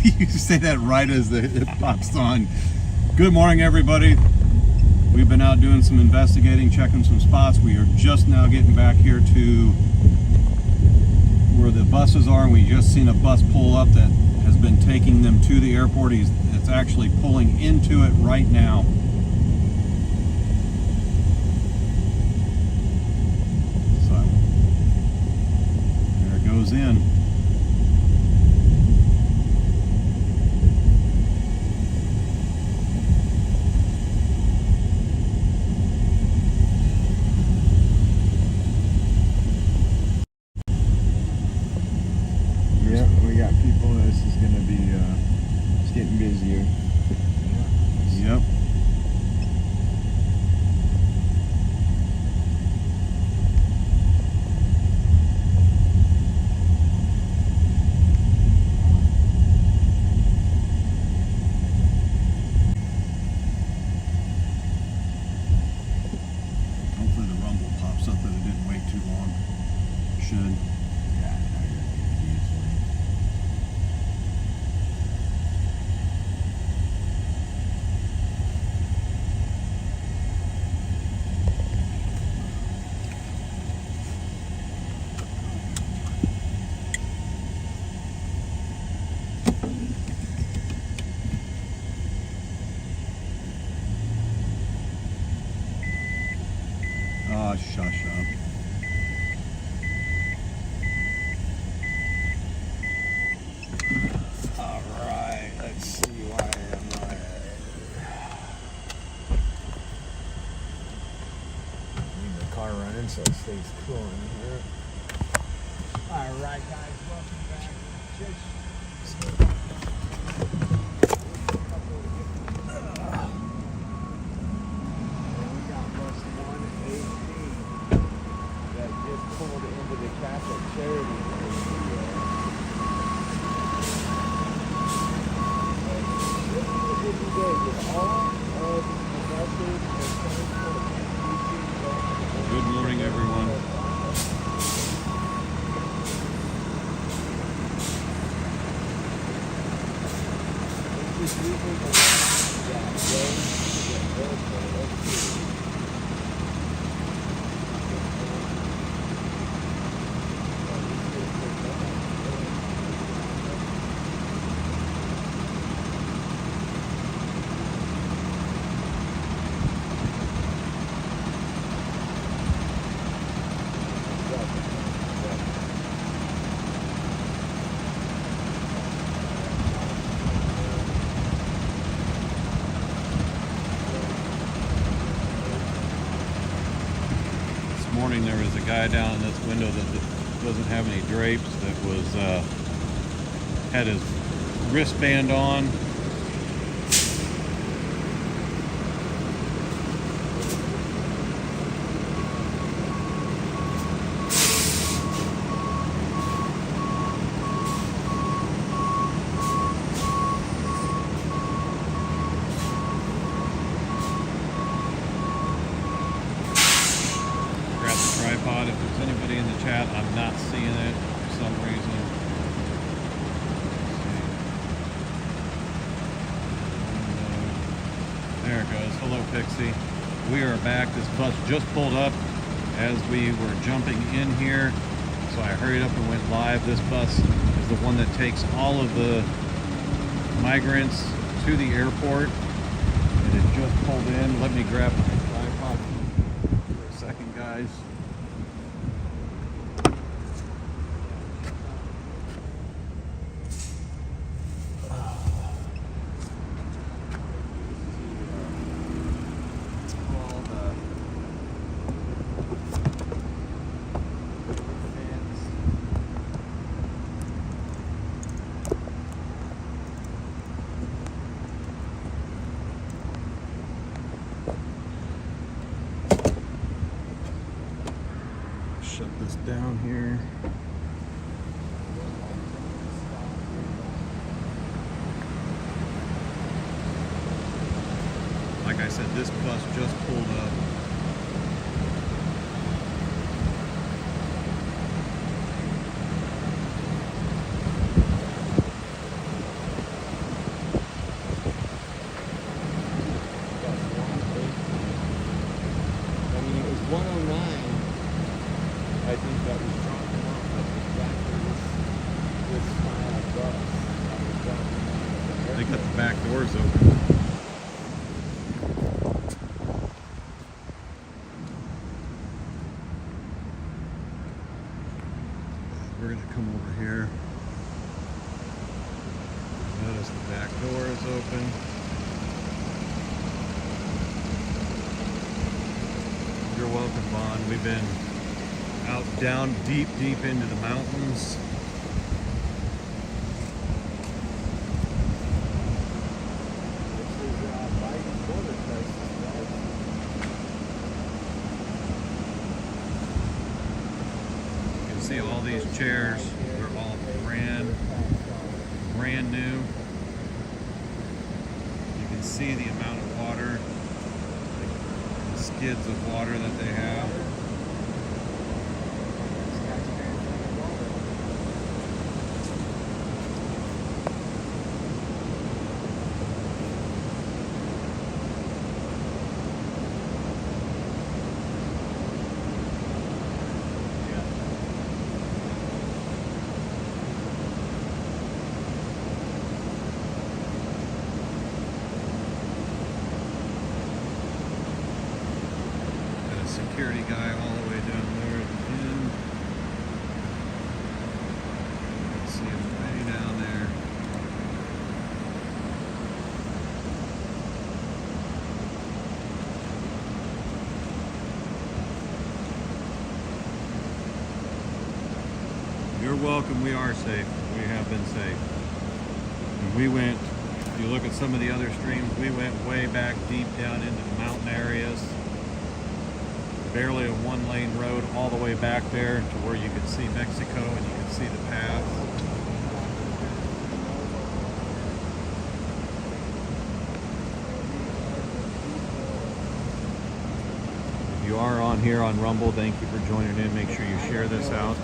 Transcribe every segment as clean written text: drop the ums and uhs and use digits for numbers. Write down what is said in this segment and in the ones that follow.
You say that right as it pops on. Good morning, everybody. We've been out doing some investigating, checking some spots. We are just now getting back here to where the buses are, and we just seen a bus pull up that has been taking them to the airport. It's actually pulling into it right now. So there it goes in. Yeah, we got people. This is going to be, it's getting busier. Yep. Hopefully the rumble pops up that it didn't wait too long. Should. Oh, shush up. Alright, let's see why am I... Leave the car running so it stays cool in here. Alright guys, welcome back. Pulled into the Catholic Charity. Good morning, everyone. Morning there was a guy down in this window that doesn't have any drapes that was had his wristband on. Tripod. If there's anybody in the chat, I'm not seeing it for some reason. There it goes. Hello, Pixie. We are back. This bus just pulled up as we were jumping in here, so I hurried up and went live. This bus is the one that takes all of the migrants to the airport. And it just pulled in. Let me grab my tripod for a second, guys. Shut this down here. Like I said, this bus just pulled up. think that was dropping off at exactly this style bus that was dropping off. They got the back doors open. We're gonna come over here. Notice the back door is open. You're welcome, Vaughn. We've been out down deep into the mountains. You can see all these chairs. They're all brand new. You can see the amount of water, the skids of water that they have. Security guy all the way down there at the end. You can see him way down there. You're welcome. We are safe. We have been safe. And we went, if you look at some of the other streams, we went way back deep down into the mountain areas. Barely a one-lane road all the way back there to where you could see Mexico and you could see the path. If you are on here on Rumble, thank you for joining in. Make sure you share this out.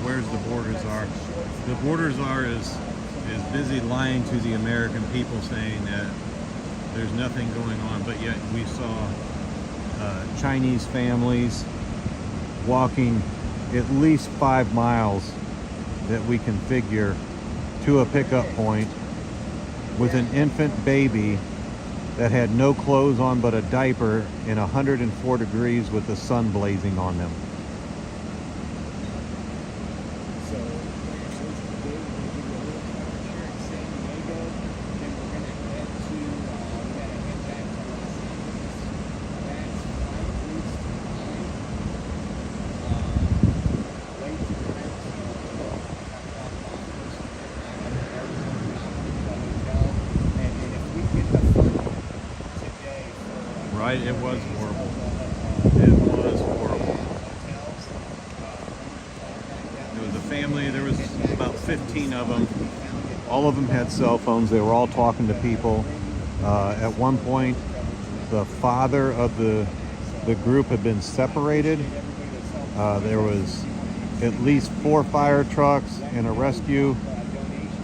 Where's the borders are. The borders are is busy lying to the American people, saying that there's nothing going on, but yet we saw Chinese families walking at least 5 miles that we can figure to a pickup point with an infant baby that had no clothes on but a diaper in 104 degrees with the sun blazing on them. Right, it was horrible. It was horrible. There was a family, there was about 15 of them. All of them had cell phones. They were all talking to people. At one point, the father of the group had been separated. There was at least 4 fire trucks and a rescue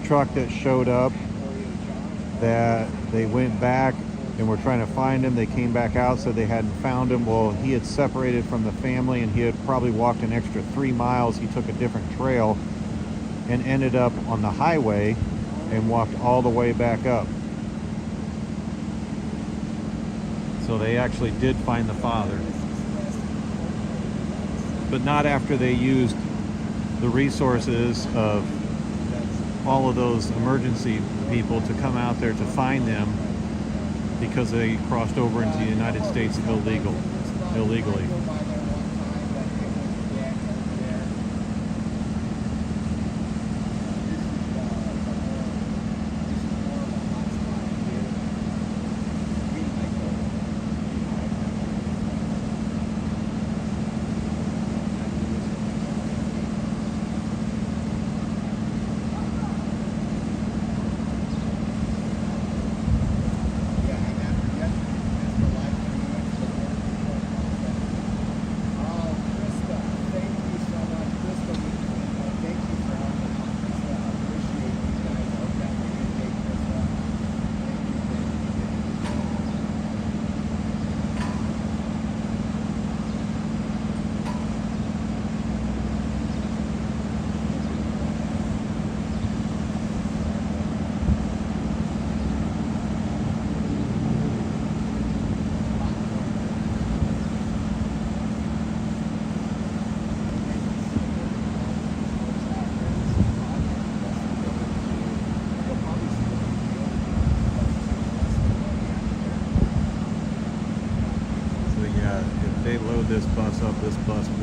truck that showed up, that they went back and were trying to find him. They came back out, said they hadn't found him. Well, he had separated from the family and he had probably walked an extra 3 miles. He took a different trail and ended up on the highway and walked all the way back up. So they actually did find the father, but not after they used the resources of all of those emergency people to come out there to find them, because they crossed over into the United States illegally.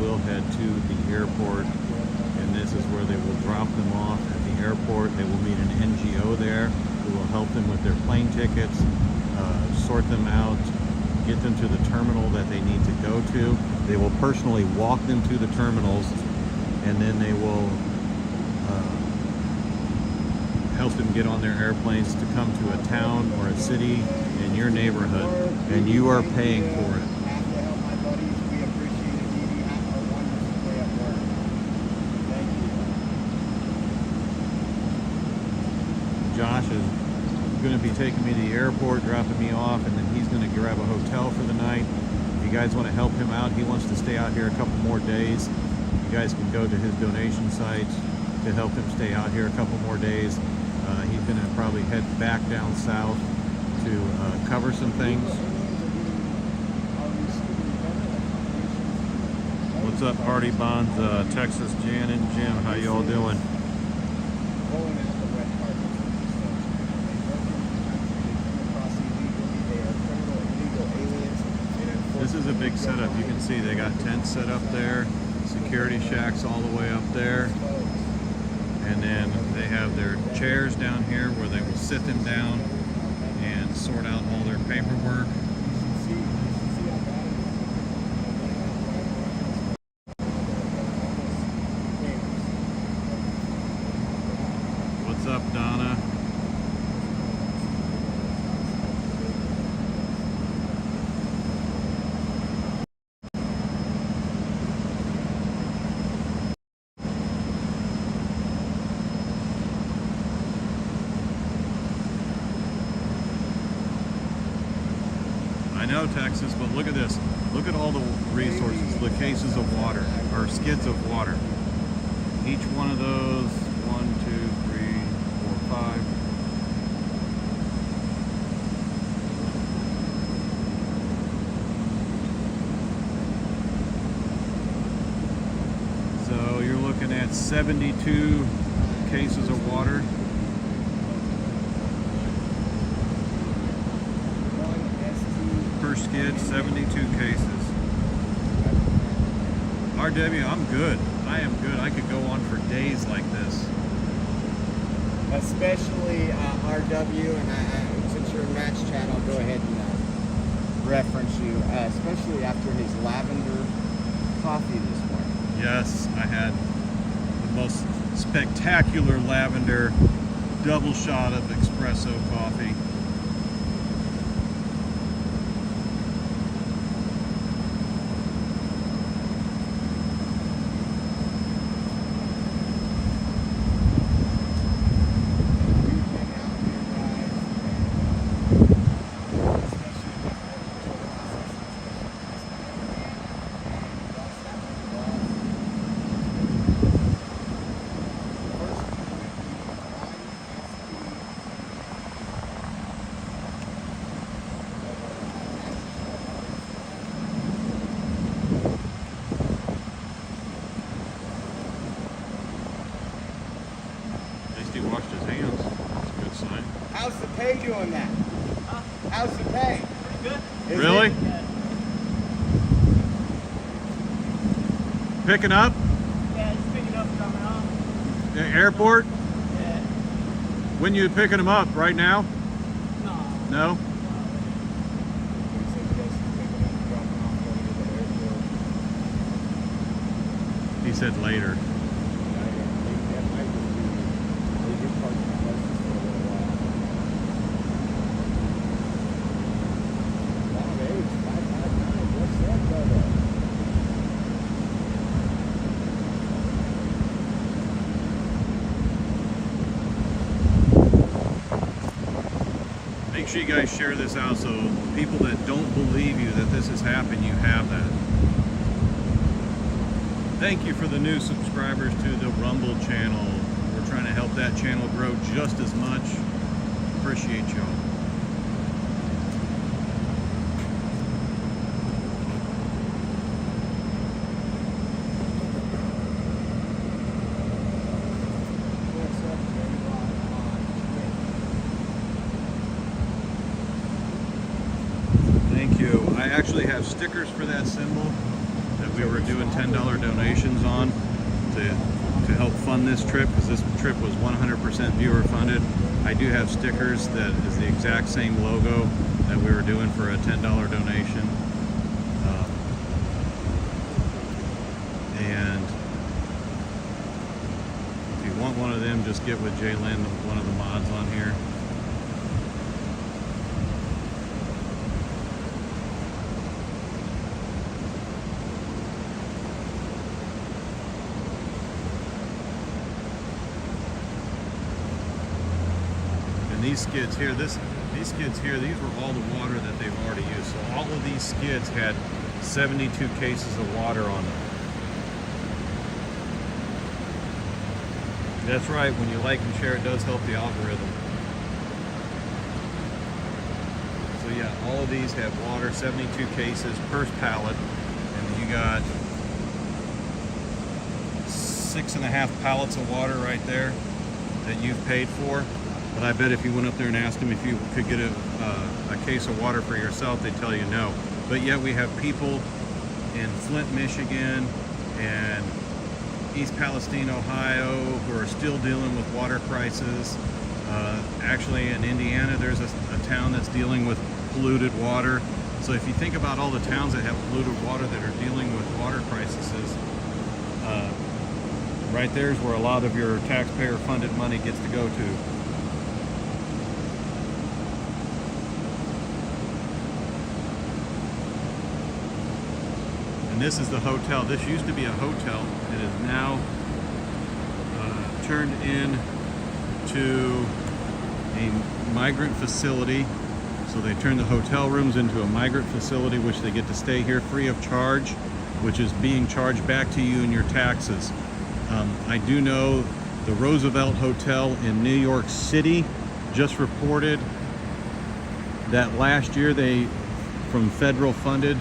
will head to the airport, and this is where they will drop them off at the airport. They will meet an NGO there who will help them with their plane tickets, sort them out, get them to the terminal that they need to go to. They will personally walk them to the terminals, and then they will help them get on their airplanes to come to a town or a city in your neighborhood, and you are paying for it. Josh is going to be taking me to the airport, dropping me off, and then he's going to grab a hotel for the night. If you guys want to help him out, he wants to stay out here a couple more days. You guys can go to his donation site to help him stay out here a couple more days. He's going to probably head back down south to cover some things. What's up, Party Bonds, Texas, Jan and Jim? How you all doing? This is a big setup. You can see they got tents set up there, security shacks all the way up there, and then they have their chairs down here where they will sit them down and sort out all their paperwork. What's up, Donna? I know, Texas, but look at this. Look at all the resources, the cases of water, or skids of water. Each one of those, 1, 2, 3, 4, 5. So you're looking at 72 cases of water. Per skid, 72 cases. RW, I'm good. I am good. I could go on for days like this. Especially RW, and since you're in match chat, I'll go ahead and reference you, especially after his lavender coffee this morning. Yes, I had the most spectacular lavender double shot of espresso coffee. He washed his hands. That's a good sign. How's the pay doing that? How's the pay? Pretty good. Really? Yeah. Picking up? Yeah, just picking up and dropping off. The airport? Yeah. When you picking them up? Right now? No. No? He said later. Make sure you guys share this out so people that don't believe you that this has happened, you have that. Thank you for the new subscribers to the Rumble channel. We're trying to help that channel grow just as much. Appreciate y'all. Thank you. I actually have stickers for that symbol that we we were doing $10 donations on to help fund this trip, because this trip was 100% viewer funded. I do have stickers that is the exact same logo that we were doing for a $10 donation. And if you want one of them, just get with Jalen, one of the mods on here. And these skids here, these were all the water that they've already used. So all of these skids had 72 cases of water on them. That's right, when you like and share, it does help the algorithm. So yeah, all of these have water, 72 cases per pallet, and you got 6.5 pallets of water right there that you've paid for. But I bet if you went up there and asked them if you could get a case of water for yourself, they'd tell you no. But yet we have people in Flint, Michigan, and East Palestine, Ohio, who are still dealing with water crises. Actually, in Indiana, there's a town that's dealing with polluted water. So if you think about all the towns that have polluted water that are dealing with water crises, right there's where a lot of your taxpayer-funded money gets to go to. And this is the hotel. This used to be a hotel. It is now turned into a migrant facility. So they turned the hotel rooms into a migrant facility, which they get to stay here free of charge, which is being charged back to you in your taxes. I do know the Roosevelt Hotel in New York City just reported that last year from federal funded,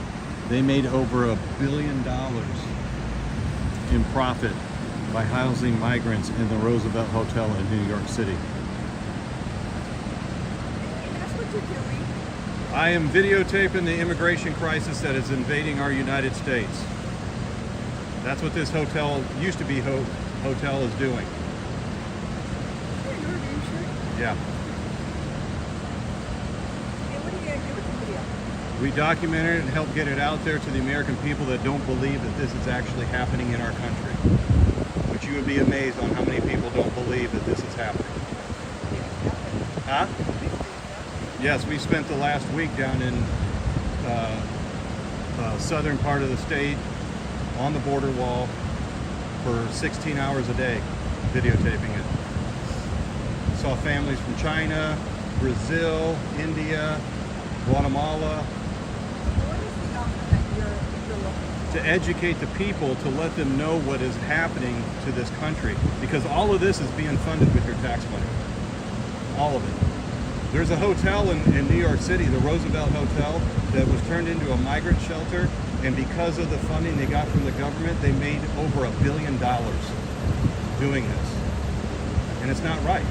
they made over $1 billion in profit by housing migrants in the Roosevelt Hotel in New York City. That's what you're doing. I am videotaping the immigration crisis that is invading our United States. That's what this hotel, used to be hotel, is doing. Yeah. And what are you going to do with the video? We documented it and helped get it out there to the American people that don't believe that this is actually happening in our country. Which you would be amazed on how many people don't believe that this is happening. Huh? Yes, we spent the last week down in southern part of the state on the border wall for 16 hours a day videotaping it. Saw families from China, Brazil, India, Guatemala. What is the outcome that you're looking To educate the people, to let them know what is happening to this country, because all of this is being funded with your tax money. All of it. There's a hotel in New York City, the Roosevelt Hotel, that was turned into a migrant shelter, and because of the funding they got from the government, they made over $1 billion doing this. And it's not right.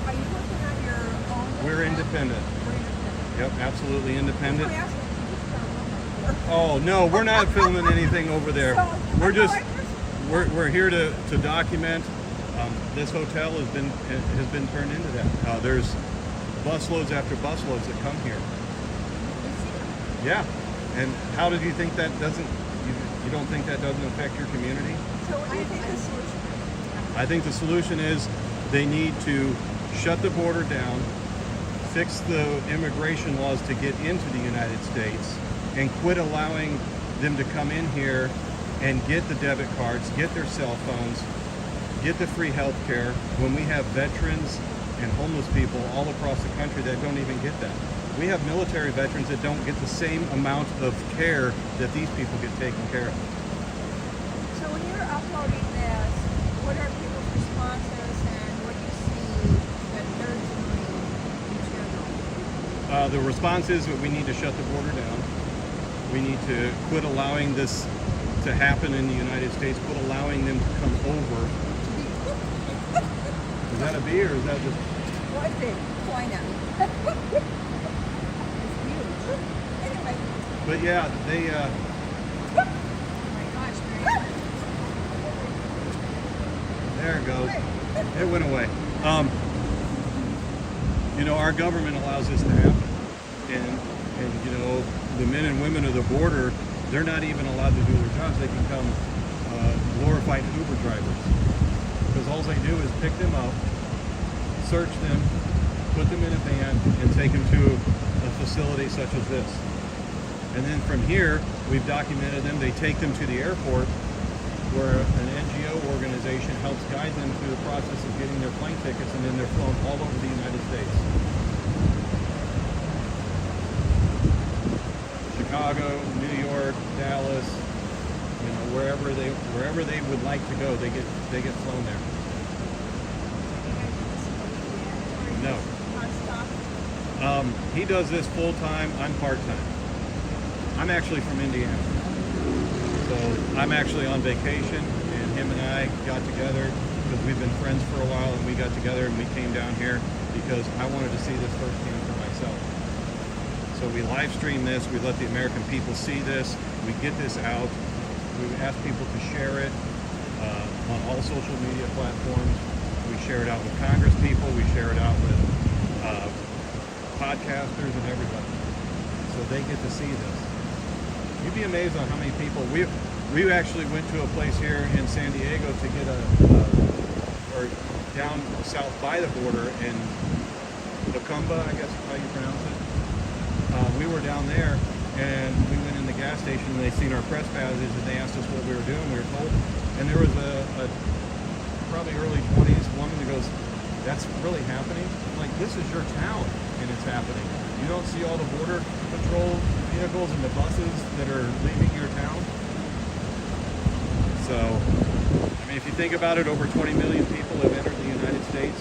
for? Are you working on your own? We're independent. We're independent. Yep, absolutely independent. That's why I asked you to just start Oh no, we're not filming anything over there. We're just So, we're here to document. This hotel has been turned into that. There's busloads after busloads that come here. Yeah, and how did you think that doesn't? You don't think that doesn't affect your community? So what do you think the solution is? I think the solution is they need to shut the border down, fix the immigration laws to get into the United States, and quit allowing them to come in here and get the debit cards, get their cell phones, get the free health care when we have veterans and homeless people all across the country that don't even get that. We have military veterans that don't get the same amount of care that these people get taken care of. So when you're uploading this, what are people's responses and what do you see that they're doing in general? The response is that we need to shut the border down. We need to quit allowing this to happen in the United States, quit allowing them to come over. Is that a bee or is that just... What big? Why not? It's huge. Anyway, But yeah, they There it goes. It went away. You know, our government allows this to happen. And you know, the men and women of the border, they're not even allowed to do their jobs. They can become glorified Uber drivers. Because all they do is pick them up, search them, put them in a van, and take them to a facility such as this. And then from here, we've documented them. They take them to the airport, where an NGO organization helps guide them through the process of getting their plane tickets, and then they're flown all over the United States. Chicago, New York, Dallas, you know, wherever they would like to go, they get flown there. No. He does this full time. I'm part time. I'm actually from Indiana, so I'm actually on vacation, and him and I got together because we've been friends for a while, and we got together and we came down here because I wanted to see this firsthand for myself. So we live stream this. We let the American people see this. We get this out. We ask people to share it on all social media platforms. We share it out with Congress people. We share it out with podcasters and everybody, so they get to see this. You'd be amazed on how many people we actually went to a place here in San Diego to get or down south by the border in Lacumba, I guess is how you pronounce it. We were down there, and we went in the gas station, and they seen our press badges, and they asked us what we were doing. We were told, and there was a probably early 20s woman that goes, "That's really happening?" I'm like, this is your town, and it's happening. You don't see all the border patrol vehicles and the buses that are leaving your town? So, I mean, if you think about it, over 20 million people have entered the United States.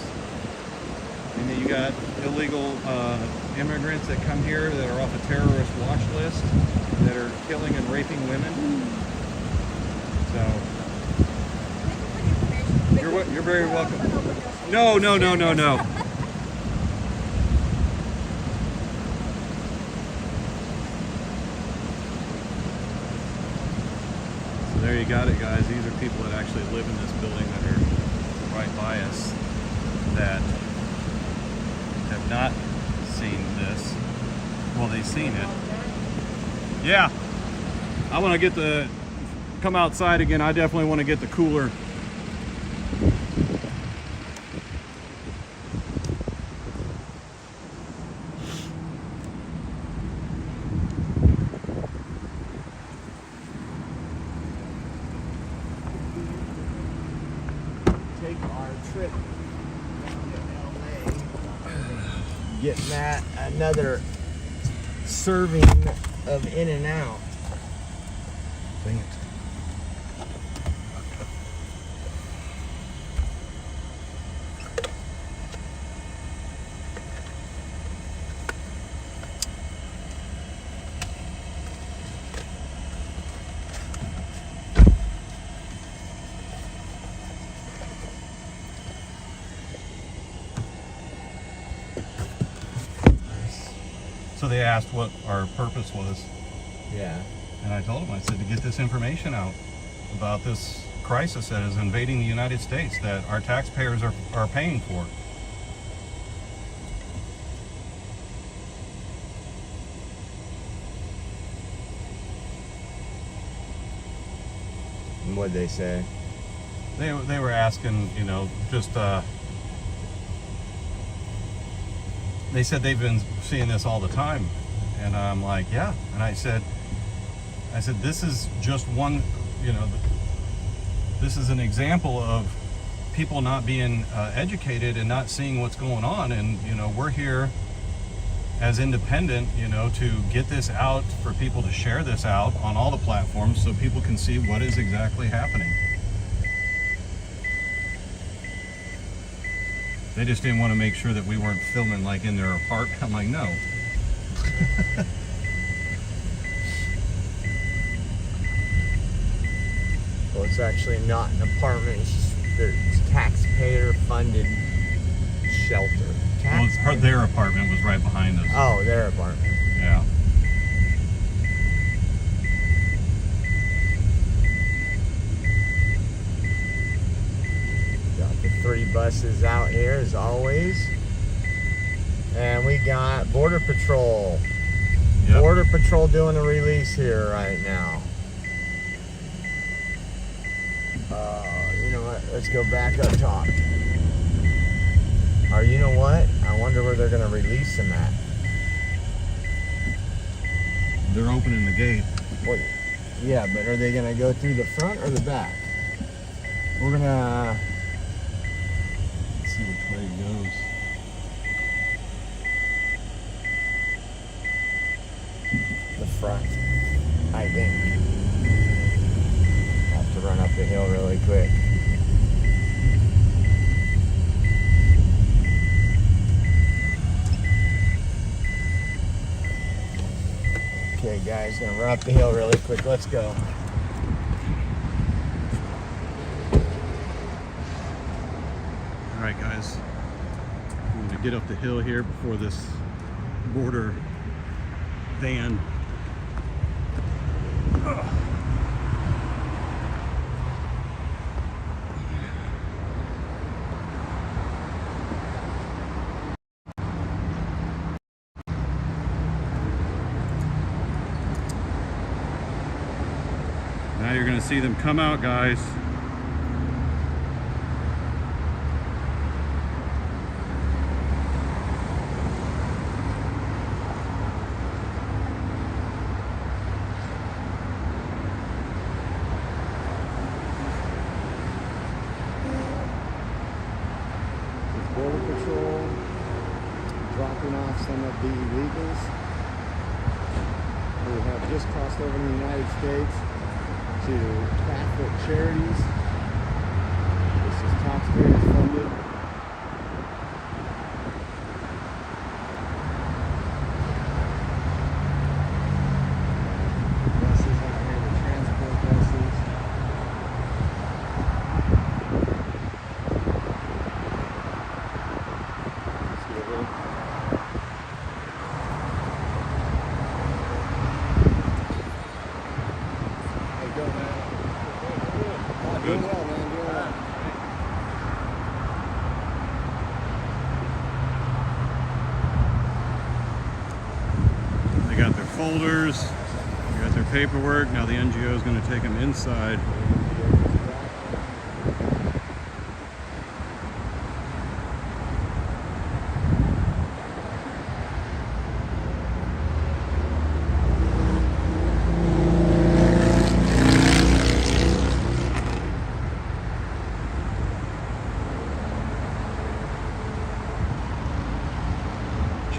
And then you got illegal immigrants that come here that are off a terrorist watch list, that are killing and raping women. So, you're very welcome. No. So there you got it, guys. These are people that actually live in this building that are right by us that have not seen this. Well, they've seen it. Yeah. I want to come outside again. I definitely want to get the cooler. Take our trip down to LA, getting that another serving of In-N-Out. Dang it. So they asked what our purpose was. Yeah. And I told them, I said, to get this information out about this crisis that is invading the United States that our taxpayers are paying for. And what'd they say? They were asking, you know, just they said they've been seeing this all the time, and I'm like, yeah. And I said this is just one, you know, this is an example of people not being educated and not seeing what's going on. And you know, we're here as independent, you know, to get this out, for people to share this out on all the platforms so people can see what is exactly happening. They just didn't want to make sure that we weren't filming like in their apartment. I'm like, no. Well, it's actually not an apartment. It's just it's taxpayer-funded shelter. Well, their apartment was right behind us. Oh, their apartment. Yeah. buses out here as always. And we got Border Patrol. Yep. Border Patrol doing a release here right now. You know what? Let's go back up top. Or you know what? I wonder where they're going to release them at. They're opening the gate. What? Yeah, but are they going to go through the front or the back? We're going to... Let's see which way it goes. The front, I think. Have to run up the hill really quick. Okay, guys, gonna run up the hill really quick. Let's go. All right, guys. I'm going to get up the hill here before this border van. Now you're going to see them come out, guys. Border Patrol dropping off some of the illegals who have just crossed over to the United States to Catholic charities. This is taxpayer-funded. Buses out here, the transport buses. Doing well, man. Doing well. They got their folders, they got their paperwork. Now the NGO is going to take them inside.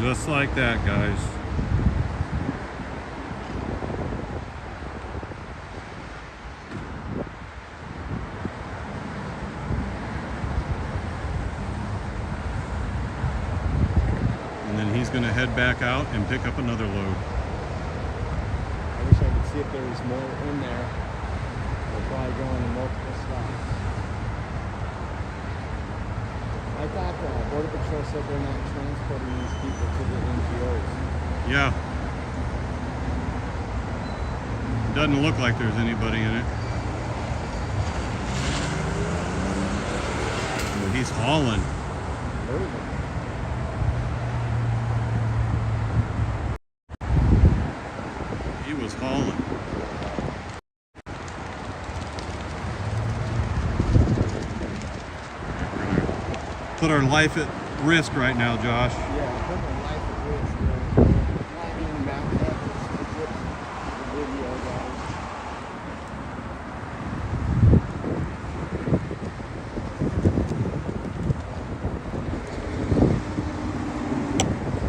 Just like that, guys. And then he's going to head back out and pick up another load. I wish I could see if there was more in there. We're probably going to multiple stops. I thought Border Patrol said they're not transporting these people to the NGOs. Yeah. Doesn't look like there's anybody in it. But he's hauling. He was hauling. Put our life at risk right now, Josh. Yeah, put my life at risk. Not even bound up. Just clip the video,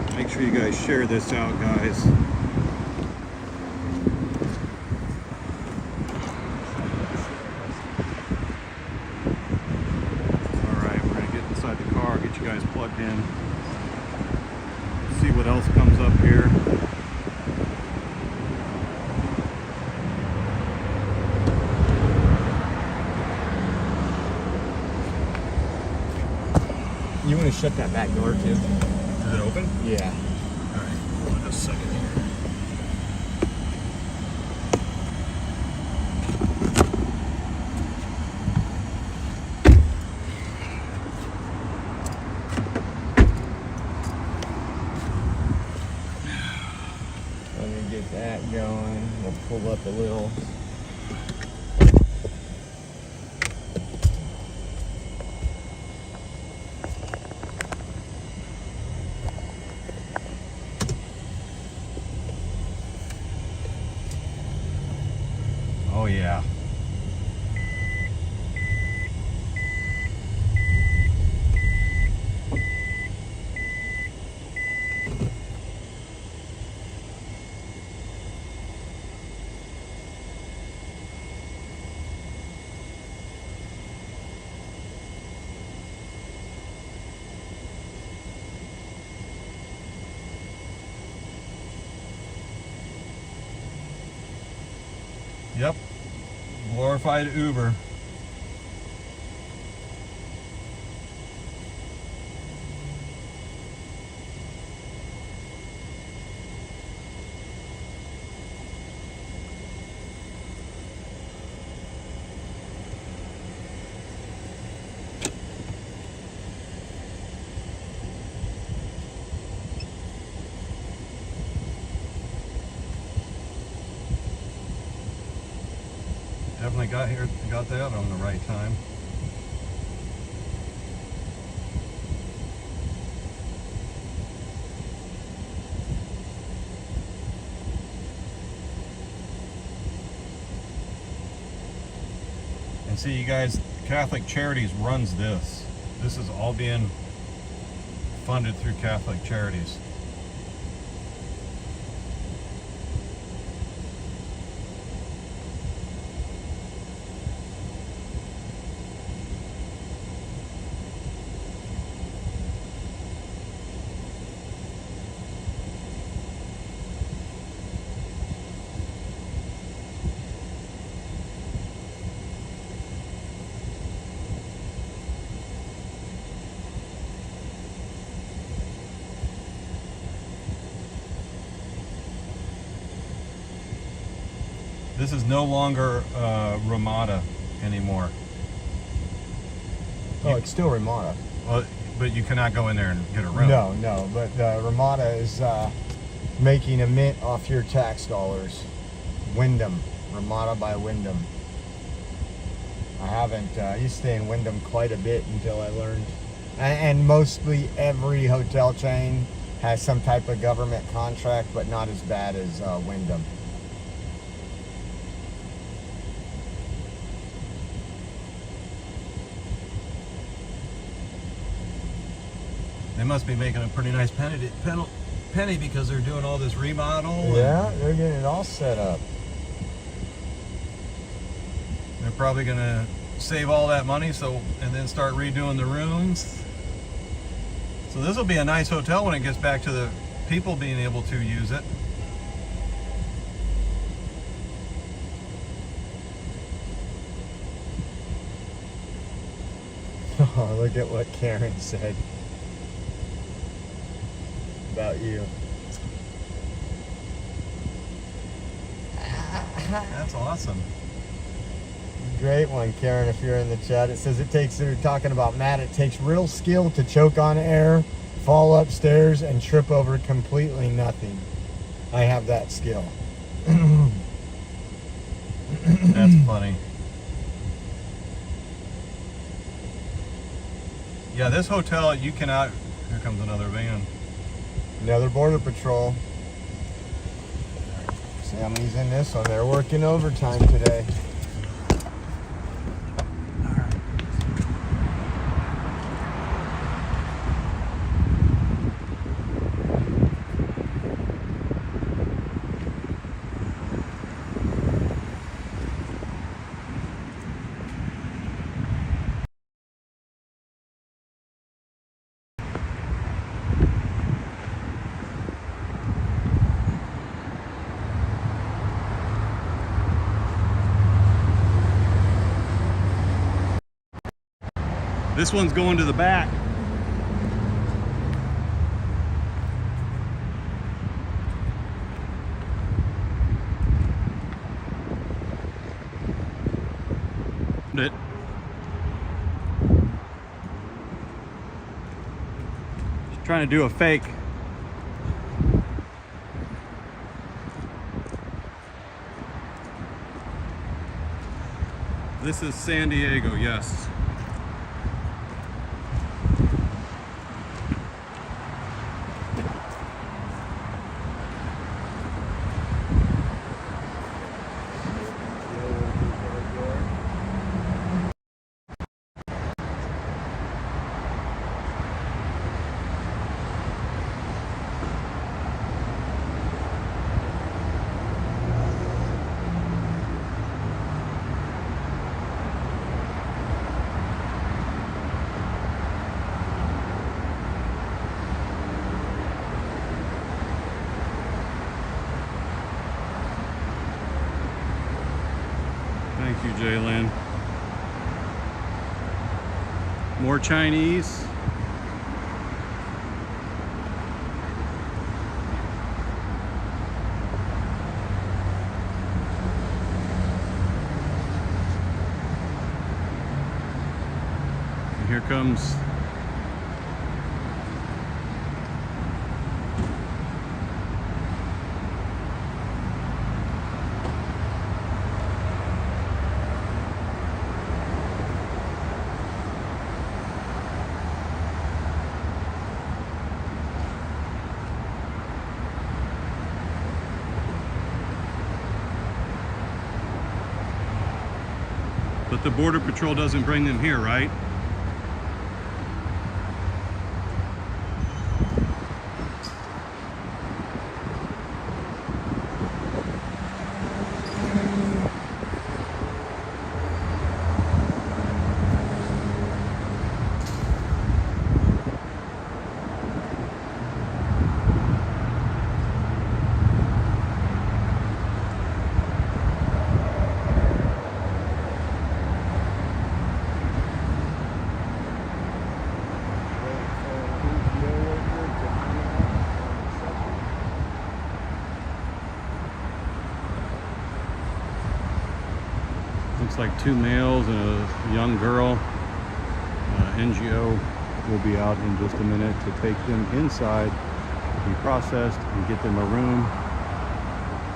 guys. Make sure you guys share this out, guys. Get you guys plugged in. See what else comes up here. You want to shut that back door too? Is it open? Yeah. All right. Hold on just a second here. that going. We'll pull up a little. Oh yeah. Yep. Glorified Uber. Definitely got that on the right time. And see, you guys, Catholic Charities runs this. This is all being funded through Catholic Charities. This is no longer Ramada anymore. Oh, it's still Ramada. Well, but you cannot go in there and get a room. No, but Ramada is making a mint off your tax dollars. Wyndham, Ramada by Wyndham. I haven't, I used to stay in Wyndham quite a bit until I learned. And mostly every hotel chain has some type of government contract, but not as bad as Wyndham. They must be making a pretty nice penny because they're doing all this remodel. Yeah, they're getting it all set up. They're probably gonna save all that money and then start redoing the rooms. So this will be a nice hotel when it gets back to the people being able to use it. Oh, look at what Karen said about you. That's awesome. Great one, Karen, if you're in the chat. It says they're talking about Matt, it takes real skill to choke on air, fall upstairs, and trip over completely nothing. I have that skill. That's funny. Yeah, this hotel, you cannot... Here comes another van. Another border patrol. Sammy's in this one. They're working overtime today. This one's going to the back. It. Just trying to do a fake. This is San Diego, yes. Thank you, Jaylen. More Chinese. And here comes but the Border Patrol doesn't bring them here, right? Looks like 2 males and a young girl. NGO will be out in just a minute to take them inside to be processed and get them a room.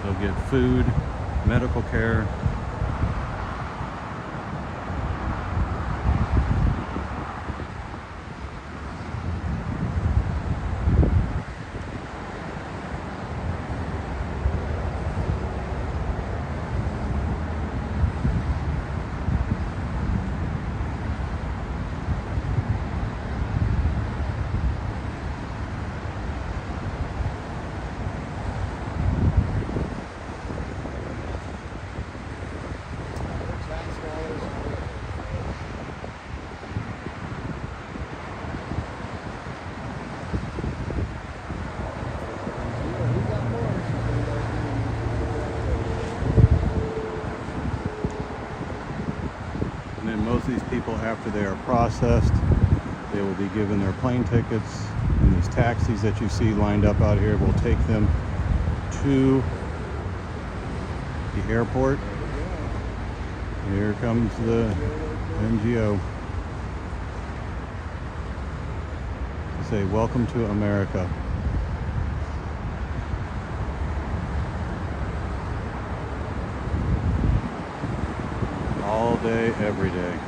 They'll get food, medical care. And then most of these people, after they are processed, they will be given their plane tickets, and these taxis that you see lined up out here will take them to the airport. Here comes the NGO to say, welcome to America. All day, every day.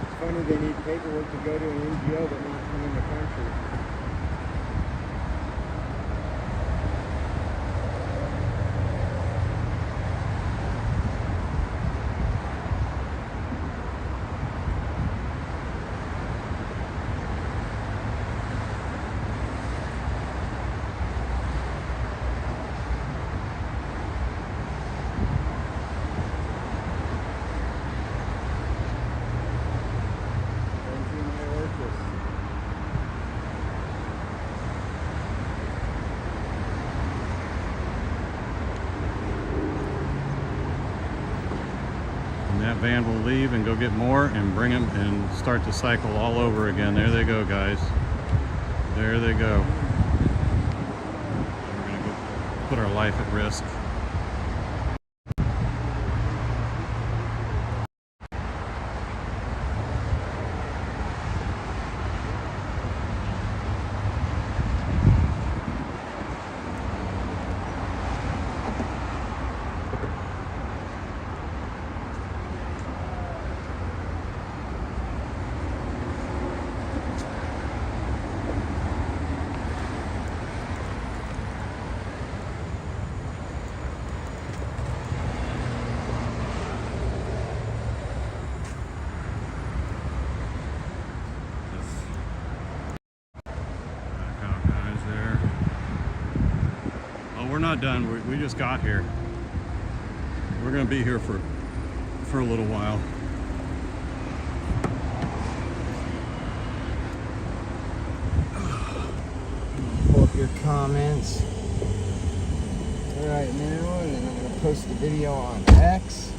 It's funny they need paperwork to go to an NGO but not come in the country. That van will leave and go get more and bring them and start the cycle all over again. There they go, guys. There they go. We're gonna go put our life at risk. not done. We just got here. We're gonna be here for a little while. Pull up your comments right now, and then I'm gonna post the video on X.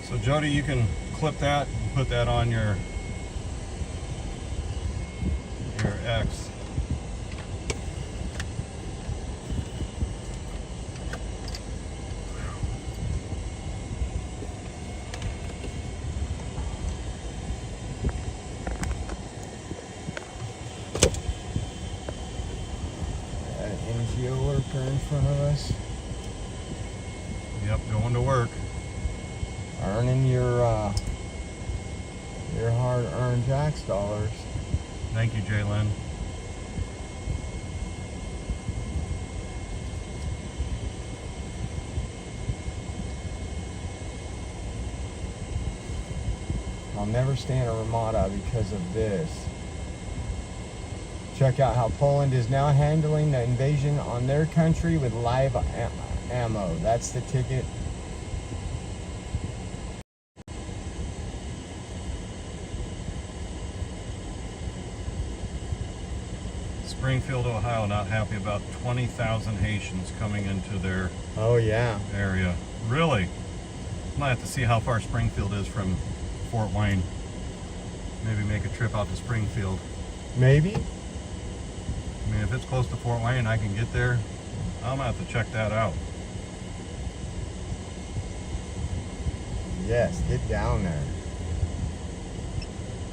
So Jody, you can clip that and put that on your X. Got an NGO worker in front of us. Yep, going to work. Earning your hard-earned tax dollars. Thank you, Jalen. I'll never stand a Ramada because of this. Check out how Poland is now handling the invasion on their country with live ammo. That's the ticket. Springfield, Ohio, not happy about 20,000 Haitians coming into their Oh yeah. area. Really? Might have to see how far Springfield is from Fort Wayne. Maybe make a trip out to Springfield. Maybe. I mean, if it's close to Fort Wayne, I can get there. I'm gonna have to check that out. Yes, get down there.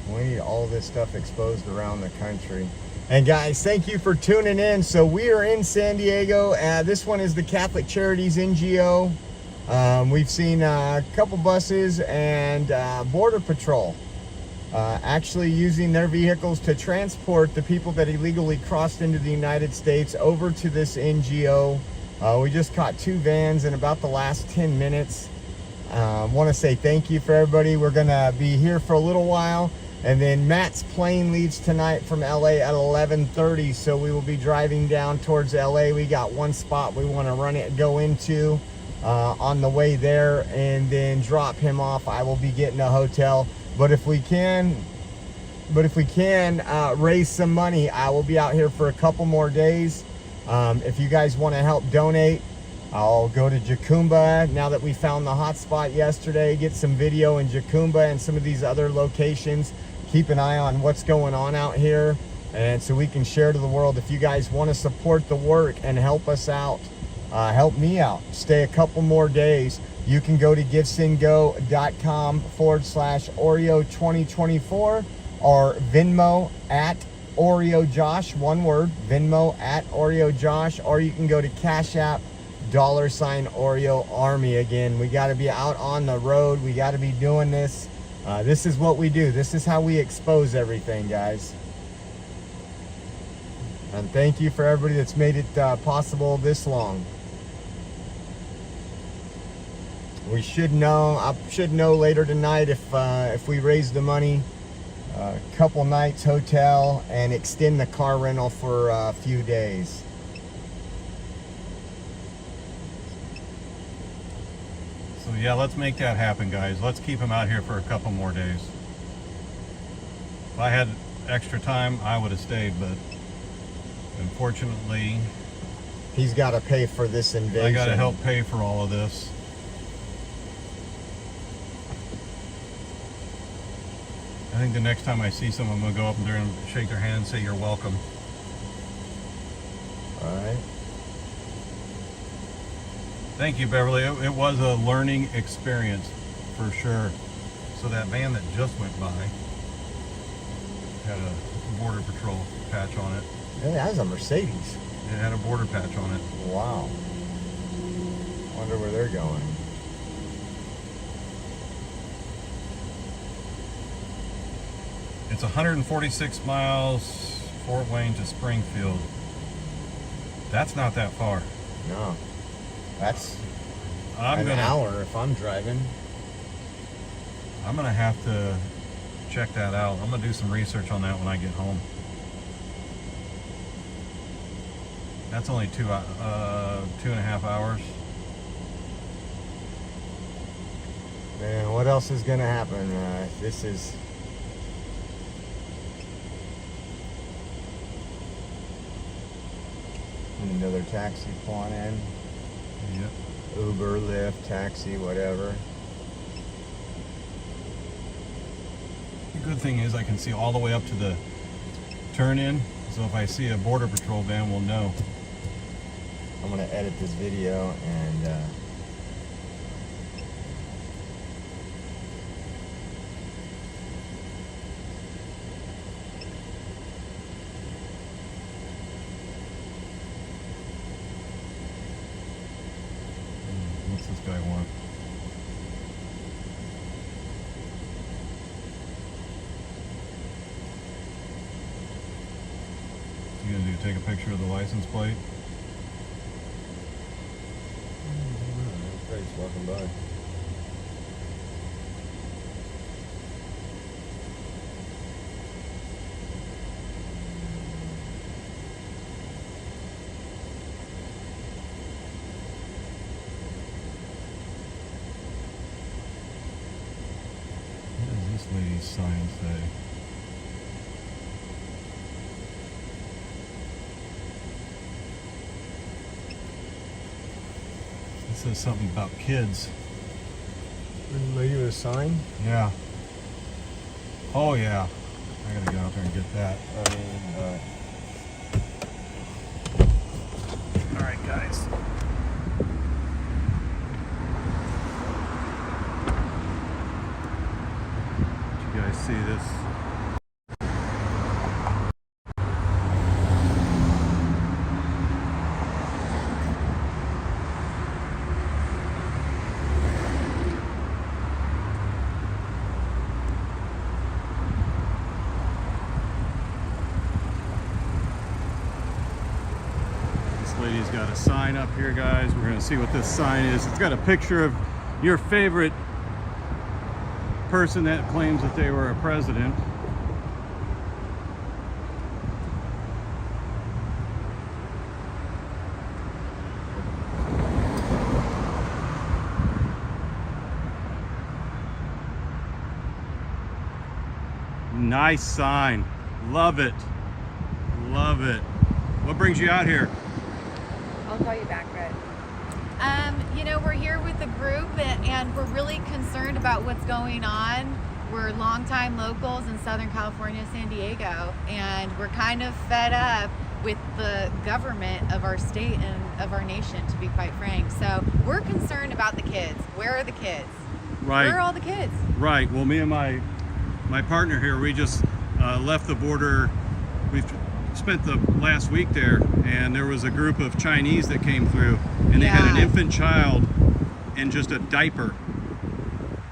We need all this stuff exposed around the country. And guys, thank you for tuning in. So we are in San Diego. This one is the Catholic Charities NGO. We've seen a couple buses and Border Patrol actually using their vehicles to transport the people that illegally crossed into the United States over to this NGO. We just caught 2 vans in about the last 10 minutes. Want to say thank you for everybody. We're gonna be here for a little while, and then Matt's plane leaves tonight from LA at 11:30, so we will be driving down towards LA. We got one spot we want to go into on the way there, and then drop him off. I will be getting a hotel, but if we can raise some money, I will be out here for a couple more days. If you guys want to help donate, I'll go to Jacumba now that we found the hot spot yesterday, get some video in Jacumba and some of these other locations. Keep an eye on what's going on out here, and so we can share to the world. If you guys want to support the work and help us out, help me out, stay a couple more days, you can go to givesendgo.com/Oreo2024 or Venmo at OreoJosh, one word, Venmo at OreoJosh, or you can go to Cash App $Oreo Army. Again, we got to be out on the road. We got to be doing this. This is what we do. This is how we expose everything, guys. And thank you for everybody that's made it possible this long. We should know. I should know later tonight if we raise the money. A couple nights hotel and extend the car rental for a few days. So yeah, let's make that happen, guys. Let's keep him out here for a couple more days. If I had extra time, I would have stayed, but unfortunately, he's got to pay for this invasion. I got to help pay for all of this. I think the next time I see someone, I'm going to go up there and shake their hand and say, "You're welcome." All right. Thank you, Beverly. It was a learning experience for sure. So that van that just went by had a Border Patrol patch on it. Yeah, that was a Mercedes. It had a border patch on it. Wow. Wonder where they're going. It's 146 miles, Fort Wayne to Springfield. That's not that far. No. That's an hour if I'm driving. I'm gonna have to check that out. I'm gonna do some research on that when I get home. That's only 2.5 hours. Man, what else is gonna happen? This is... Another taxi pulling in. Yep. Uber, Lyft, taxi, whatever. The good thing is I can see all the way up to the turn-in, so if I see a Border Patrol van, we'll know. I'm gonna edit this video and What's this guy want? What's he gonna do? Take a picture of the license plate? Everybody's walking by. What does this lady's sign say? It says something about kids. Lady with a sign? Yeah. Oh yeah. I gotta get out there and get that. I mean, Alright guys. Did you guys see this? Lady's got a sign up here, guys. We're gonna see what this sign is. It's got a picture of your favorite person that claims that they were a president. Nice sign. Love it. Love it. What brings you out here? I'll call you back, Red. You know, we're here with the group and we're really concerned about what's going on. We're longtime locals in Southern California, San Diego, and we're kind of fed up with the government of our state and of our nation, to be quite frank. So we're concerned about the kids. Where are the kids? Right. Where are all the kids? Right. Well, me and my partner here, we just left the border. We've spent the last week there, and there was a group of Chinese that came through, and they had an infant child in just a diaper,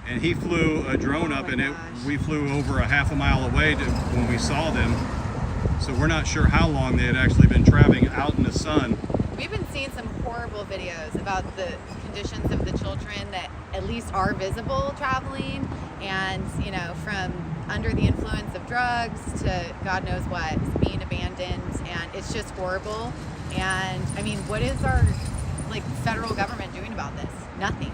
and he flew a drone up, and we flew over a half a mile away when we saw them. So we're not sure how long they had actually been traveling out in the sun. We've been seeing some horrible videos about the conditions of the children that at least are visible traveling, and you know, from under the influence of drugs to God knows what, being abandoned, and it's just horrible. And I mean, what is our federal government doing about this? Nothing.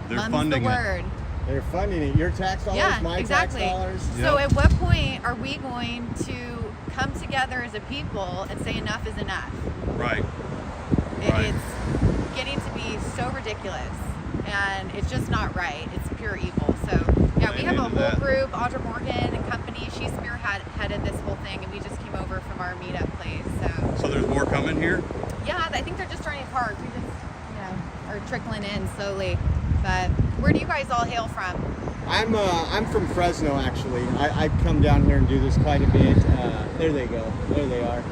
They're None's funding the word. they're funding it. Your tax dollars, Yeah, my exactly. tax dollars. So Yep. at what point are we going to come together as a people and say enough is enough? Right. It, Right. It's getting to be so ridiculous, and it's just not right. It's pure evil. So yeah, we have a Amen to whole that. group, Audra Morgan and company. She spearheaded this whole thing, and we just came over from our meetup place. So there's more coming here? Yeah, I think they're just starting to park. We just, are trickling in slowly. But where do you guys all hail from? I'm from Fresno, actually. I come down here and do this quite a bit. There they go. There they are.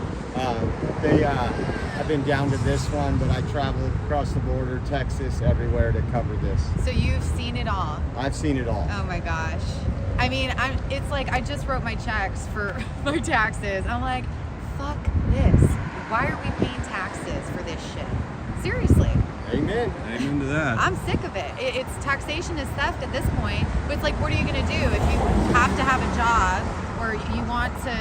I've been down to this one, but I traveled across the border, Texas, everywhere to cover this. So you've seen it all. I've seen it all. Oh my gosh. I mean, it's like I just wrote my checks for my taxes. I'm like, fuck this. Why are we paying taxes for this shit? Seriously. Amen. Amen to that. I'm sick of it. It's taxation is theft at this point. But it's like, what are you going to do if you have to have a job or you want to,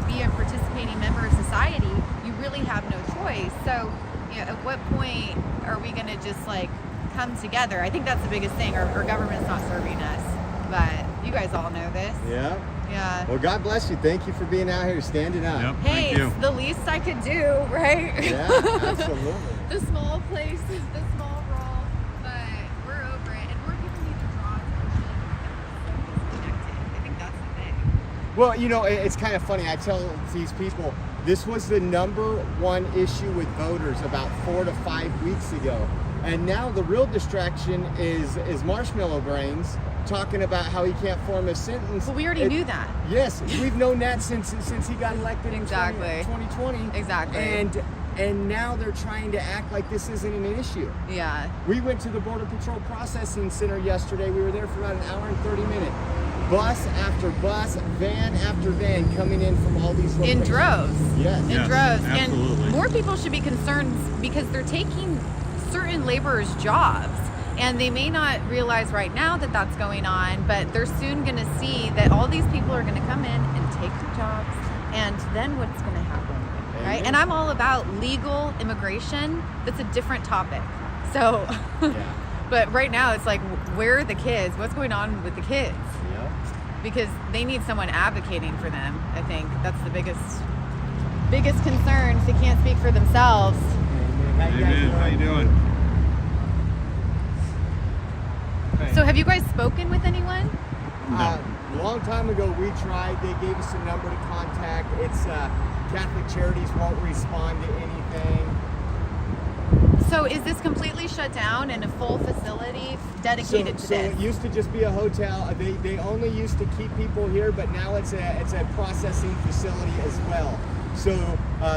be a participating member of society? You really have no choice. So So, you know, at what point are we going to just like come together? I think that's the biggest thing. Our government's not serving us, but you guys all know this. Yeah. Yeah. Well, God bless you. Thank you for being out here, standing up. Yep. Hey, Thank you. it's the least I could do, right? Yeah, absolutely. The small places, the small role, but we're over it, and more people need to draw attention and so disconnected. I think that's the thing. Well, you know, it's kind of funny. I tell these people, this was the #1 issue with voters about 4 to 5 weeks ago. And now the real distraction is Marshmallow Brains talking about how he can't form a sentence. Well, we already knew that. Yes, we've known that since he got elected Exactly. in 2020. Exactly. And now they're trying to act like this isn't an issue. Yeah. We went to the Border Patrol Processing Center yesterday. We were there for about an hour and 30 minutes. Bus after bus, van after van coming in from all these locations. In droves. Yes. In Yes, droves. absolutely. And more people should be concerned because they're taking certain laborers' jobs. And they may not realize right now that that's going on, but they're soon going to see that all these people are going to come in and take their jobs. And then what's going to happen? Right? Amen. And I'm all about legal immigration. That's a different topic. So, Yeah. but right now it's like, where are the kids? What's going on with the kids? Yep. Because they need someone advocating for them. I think that's the biggest concern. If they can't speak for themselves. Amen. How you doing? So have you guys spoken with anyone? A long time ago, we tried. They gave us a number to contact. It's Catholic Charities won't respond to anything. So is this completely shut down and a full facility dedicated to So this? it used to just be a hotel. They only used to keep people here, but now it's a processing facility as well. So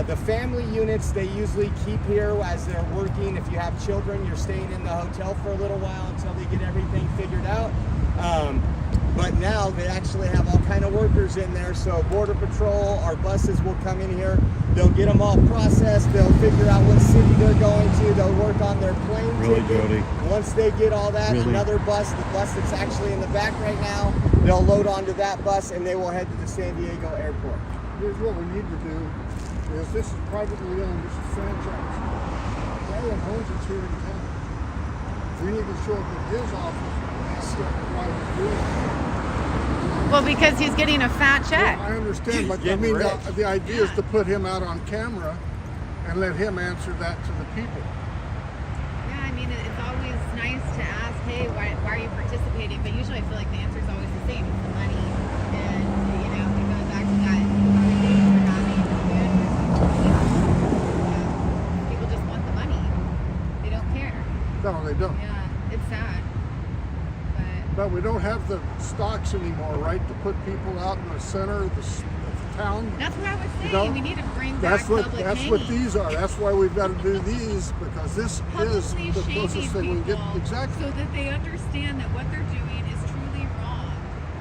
the family units they usually keep here as they're working. If you have children, you're staying in the hotel for a little while until they get everything figured out. But now they actually have all kind of workers in there. So Border Patrol, our buses will come in here. They'll get them all processed. They'll figure out what city they're going to. They'll work on their plane Really, ticket. Jody? Once they get all that, Really? another bus, the bus that's actually in the back right now, they'll load onto that bus and they will head to the San Diego airport. Here's what we need to do, is this is privately owned, this is franchise. Ryan owns it here in town. We need to show up at his office and ask him why he's doing it. Well, because he's getting a fat check. I understand, but I Getting mean, rich. the idea is to put him out on camera and let him answer that to the people. Yeah, I mean, it's always nice to ask, hey, why are you participating? But usually I feel like the answer is always the same. It's the money. And, you know, it goes back to that conversation we're having. People just want the money. They don't care. No, they don't. Yeah, it's sad. But we don't have the stocks anymore, right, to put people out in the center of the town. That's what I was saying. know, We need to bring back public That's hanging. what these are. That's why we've got to do these, because this is Publicly the shaming closest thing we get. people Exactly. so that they understand that what they're doing is truly wrong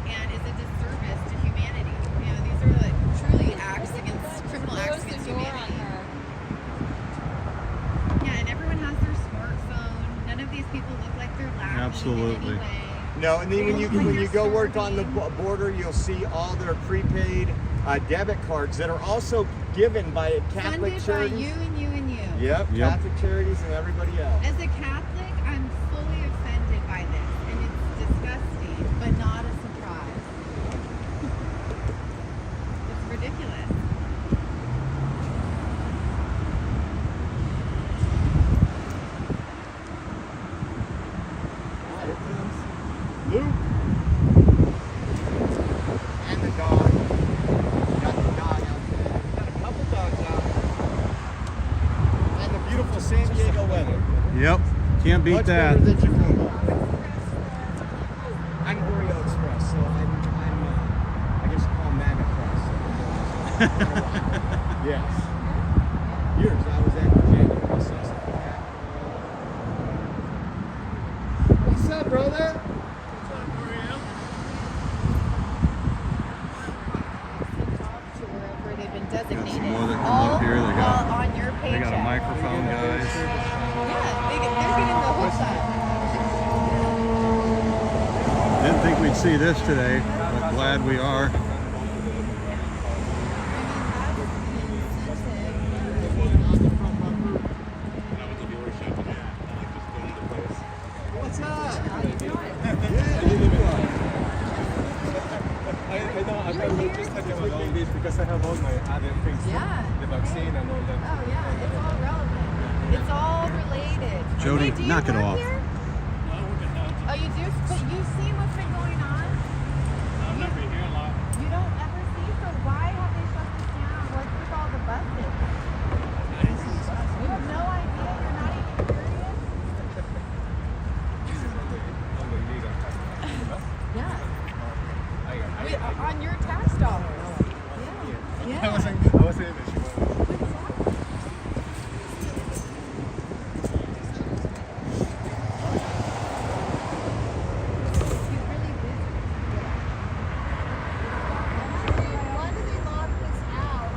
and is a disservice to humanity. You know, these are like truly criminal acts against humanity. Yeah, and everyone has their smartphone. None of these people look like they're laughing Absolutely. in any way. No, and then when you You're go work on the starving. border, you'll see all their prepaid debit cards that are also given by Catholic Funded charities. by you and you and you. Yep, Yep. Catholic charities and everybody else. As a Catholic, I'm fully offended by this, and it's disgusting, but not a surprise. It's ridiculous. Here comes Luke and the dog. Got the dog out there. Got a couple dogs out. And the beautiful San Diego weather. Yep. Can't beat Much that. better than Tacoma. I'm Oreo Express, so I guess you call them MAGA Press. Yes. Yours, I was at Virginia recess. What's up, brother? To wherever they've been designated. some more that come all, up here. They got- all on your paycheck. They got a microphone, guys. Yeah, they're getting the whole side. Didn't think we'd see this today, but glad we are. Yeah. the vaccine and all that. Oh yeah, it's all relevant. It's all related. Jody, Hey, do you knock it work off. Here? Oh, you do? But you've seen what's been going on? I'm never here a lot. You don't ever see, so why have they shut this down? What's with all the buses? You have no idea? You're not even curious? Yeah. On your tax dollars. Yeah. I wasn't in the show. Why do they lock this out?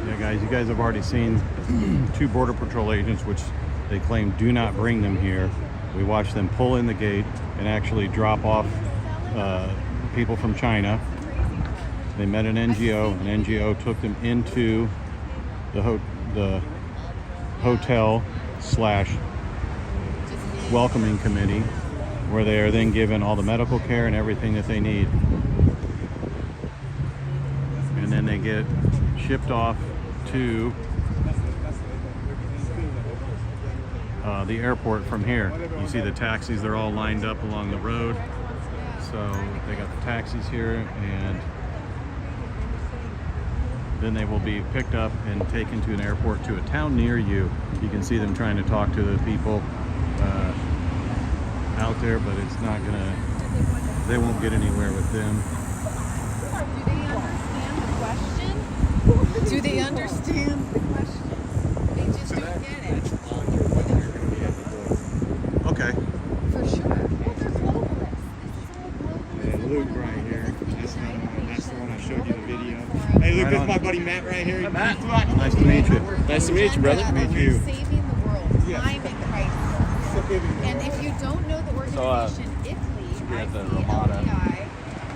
Yeah, guys, you guys have already seen 2 Border Patrol agents, which they claim do not bring them here. We watched them pull in the gate and actually drop off people from China. They met an NGO. An NGO took them into the hotel/welcoming committee, where they are then given all the medical care and everything that they need. And then they get shipped off to the airport from here. You see the taxis, they're all lined up along the road. So they got the taxis here, and then they will be picked up and taken to an airport to a town near you. You can see them trying to talk to the people out there, but it's not gonna, they won't get anywhere with them. Do they understand the question? They just don't get it. Okay. For sure. Well, they're globalists. This is all globalist. And Luke right here. That's the one I showed you the video. Hey Luke, Right this on. is my buddy Matt right here. Nice to meet you. Nice to meet you, brother. Meet you. Saving the world. Climate crisis. And if you don't know the organization, we're at the Ramada.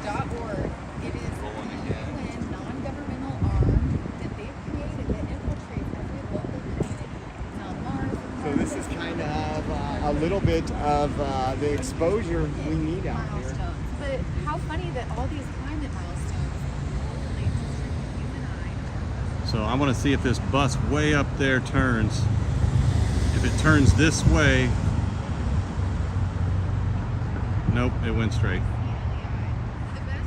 ICLEI.org, it is a UN non-governmental arm that they've created that infiltrates every local community. Now, Mars, So this is kind of a little bit of the exposure we need out here. milestones. But how funny that all these climate milestones correlate to human eye. So I want to see if this bus way up there turns. If it turns this way, nope, it went straight.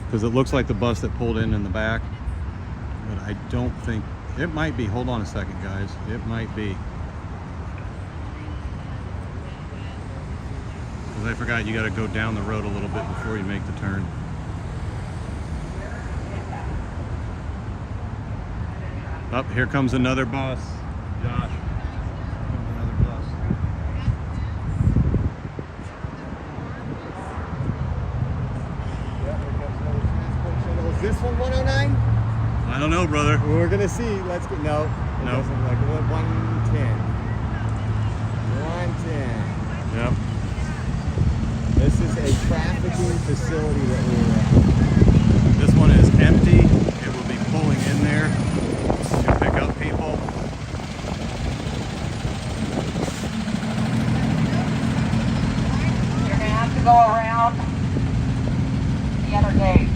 Because it looks like the bus that pulled in the back, but I don't think, it might be. Hold on a second, guys. It might be. Because I forgot you got to go down the road a little bit before you make the turn. Up, here comes another bus. Josh. Here comes another bus. Is this one 109? I don't know, brother. We're gonna see. Let's go. No. It No. doesn't look like it. 110. 110. Yep. This is a trafficking facility that we're at. This one is empty. It will be pulling in there to pick up people. You're gonna have to go around the other gate.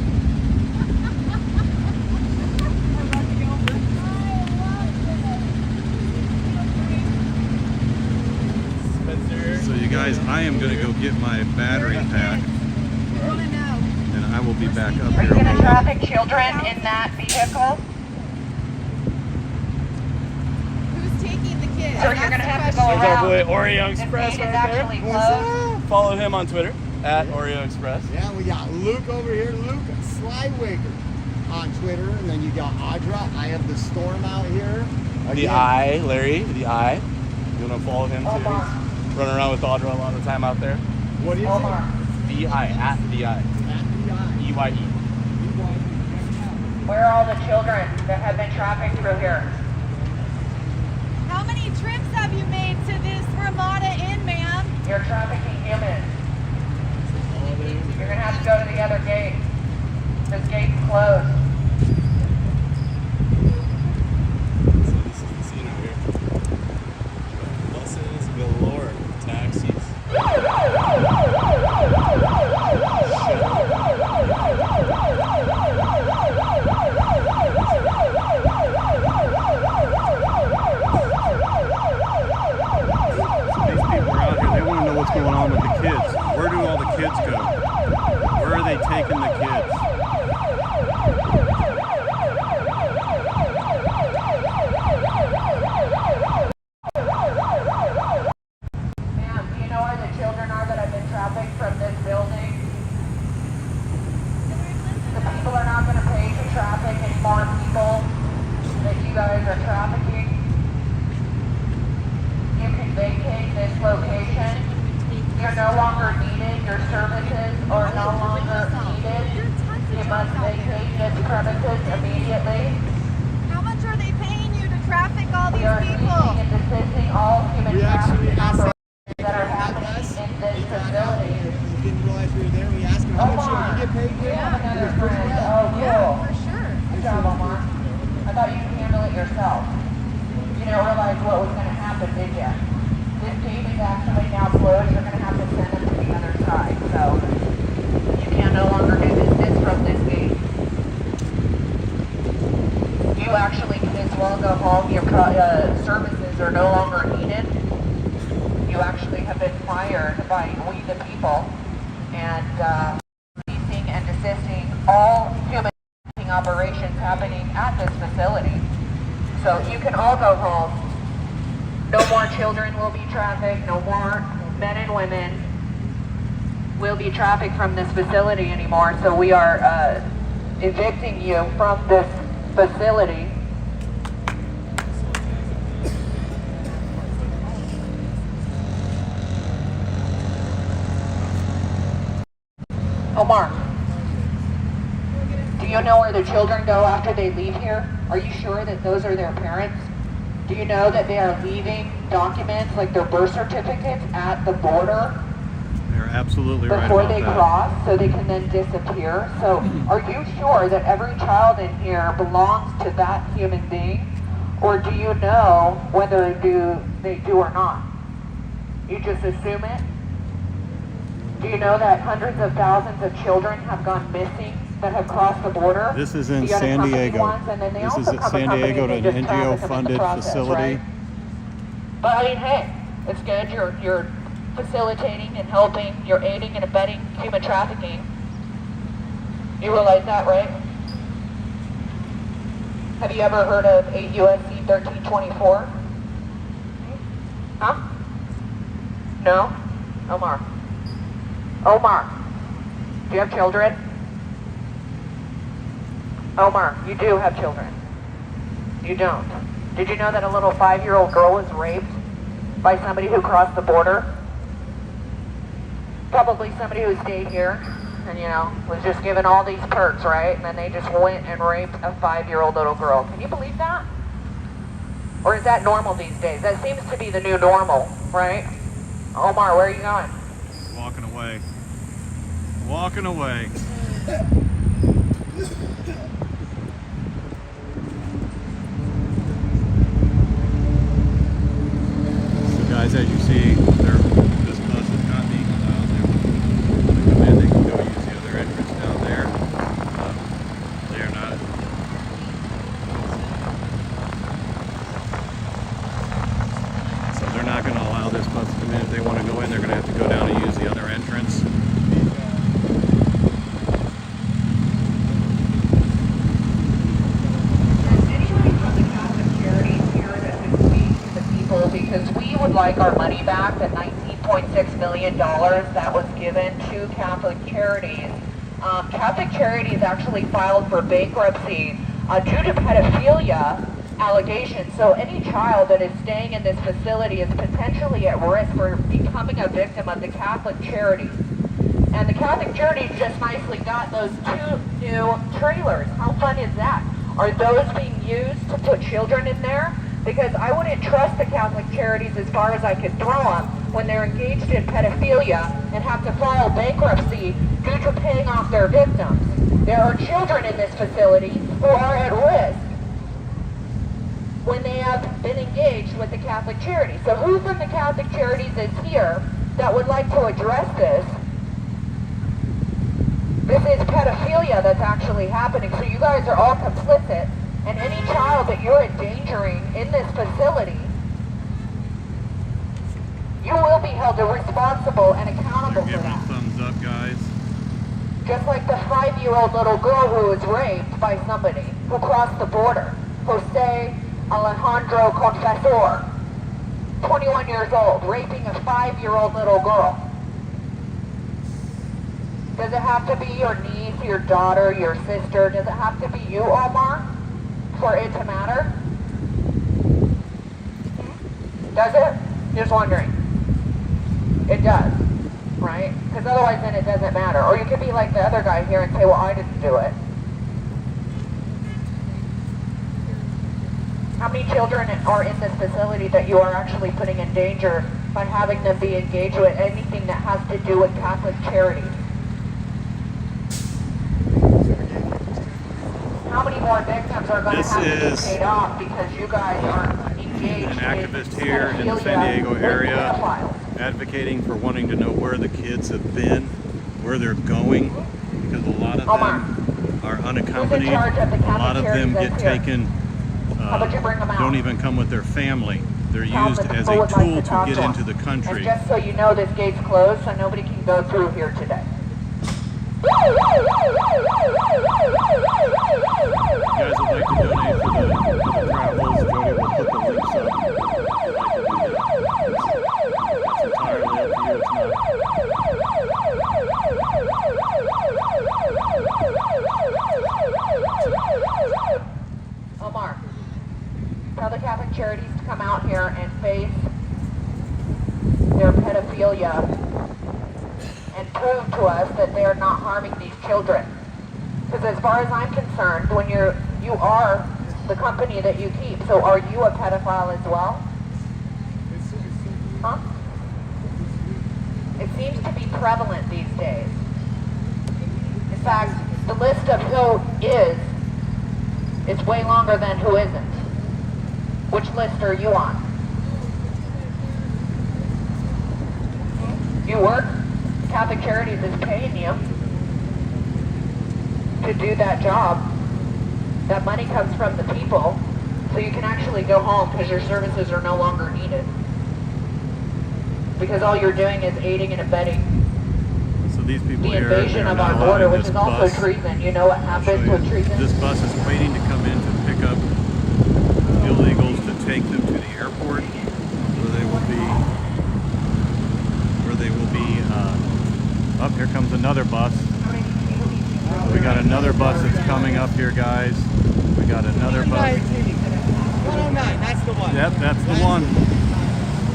So you guys, I am going to go get my battery pack, We want to know. and I will be back up Are you here. gonna traffic children in that vehicle? Who's taking the kids? Sir, you're gonna have to go There's our boy around. Oreo This Express gate is right there. actually closed. Follow him on Twitter at Oreo Express. Yeah, we got Luke over here. Luke Slywigger on Twitter, and then you got Audra. I have the storm out here. The I, Larry, the I. You wanna follow him too? He's running around with Audra a lot of the time out there. What is Omar, it? The I, at the I. At the eye. EYE. where are all the children that have been trafficked through here? How many trips have you made to this Ramada Inn, ma'am? You're trafficking humans. You're gonna have to go to the other gate. This gate's closed. So this is the scene out here. Buses, services are no longer needed. You actually have been fired by we the people, and ceasing and desisting all human operations happening at this facility. So you can all go home. No more children will be trafficked. No more men and women will be trafficked from this facility anymore. So we are evicting you from this facility. Omar, do you know where the children go after they leave here? Are you sure that those are their parents? Do you know that they are leaving documents like their birth certificates at the border They're absolutely right before about they that. cross, so they can then disappear? So are you sure that every child in here belongs to that human being? Or do you know whether they do or not? You just assume it? Do you know that hundreds of thousands of children have gone missing that have crossed the border? This is in The San unaccompanied Diego. ones, and then they This is also at come San accompanied Diego and to they an just traffic them in the NGO-funded process, facility. right? But I mean, hey, it's good. You're facilitating and helping. You're aiding and abetting human trafficking. You realize that, right? Have you ever heard of 8 U.S.C. 1324? Huh? No? Omar. Omar, do you have children? Omar, you do have children. You don't. Did you know that a little 5-year-old girl was raped by somebody who crossed the border? Probably somebody who stayed here and, was just given all these perks, right? And then they just went and raped a 5-year-old little girl. Can you believe that? Or is that normal these days? That seems to be the new normal, right? Omar, where are you going? Walking away. Walking away. So guys, as you see, this bus is not being allowed. They come in, they can go use the other entrance down there. They are not. So they're not going to allow this bus to come in. If they want to go in, they're going to have to go down and use the other entrance. Because we would like our money back, the $19.6 million that was given to Catholic Charities. Catholic Charities actually filed for bankruptcy due to pedophilia allegations. So any child that is staying in this facility is potentially at risk for becoming a victim of the Catholic Charities. And the Catholic Charities just nicely got those 2 new trailers. How fun is that? Are those being used to put children in there? Because I wouldn't trust the Catholic Charities as far as I could throw them when they're engaged in pedophilia and have to file bankruptcy due to paying off their victims. There are children in this facility who are at risk when they have been engaged with the Catholic Charities. So who from the Catholic Charities is here that would like to address this? This is pedophilia that's actually happening. So you guys are all complicit. And any child that you're endangering in this facility, you will be held responsible and accountable Give for it a that. thumbs up, guys. Just like the 5-year-old little girl who was raped by somebody who crossed the border, Jose Alejandro Confessor, 21 years old, raping a 5-year-old little girl. Does it have to be your niece, your daughter, your sister? Does it have to be you, Omar, for it to matter? Does it? Just wondering. It does, right? Because otherwise then it doesn't matter. Or you could be like the other guy here and say, well, I didn't do it. How many children are in this facility that you are actually putting in danger by having them be engaged with anything that has to do with Catholic charities? How many more victims are going to have to get paid off because you guys are engaged An activist in here in the San Diego with area pedophiles? advocating for wanting to know where the kids have been, where they're going, because a lot of Omar, them are who's in unaccompanied. charge of the A lot Catholic of them charities get that's here? taken How about you bring them out? don't even come with their family. They're Tell used them the as people a would like tool to talk to get to into them. the country. And just so you know, this gate's closed, so nobody can go through here today. If you guys would like to donate for the travels, Jody will put the links up. If you'd like to do that. It's entirely up to you. It's not. Omar, tell the Catholic Charities to come out here and face their pedophilia and prove to us that they are not harming these children. Because as far as I'm concerned, when you are the company that you keep, so are you a pedophile as well? Huh? It seems to be prevalent these days. In fact, the list of who is way longer than who isn't. Which list are you on? You work? Catholic Charities is paying you to do that job. That money comes from the people, so you can actually go home because your services are no longer needed. Because all you're doing is aiding and abetting So these people the here, invasion they're of not our allowed border, in which this is also bus. treason. You know what I'll show happens you. with treason? This bus is waiting to come in to pick up illegals to take them to the airport, where they will be. Up here comes another bus. We got another bus that's coming up here, guys. We got another bus. 109, that's the one. Yep, that's the one.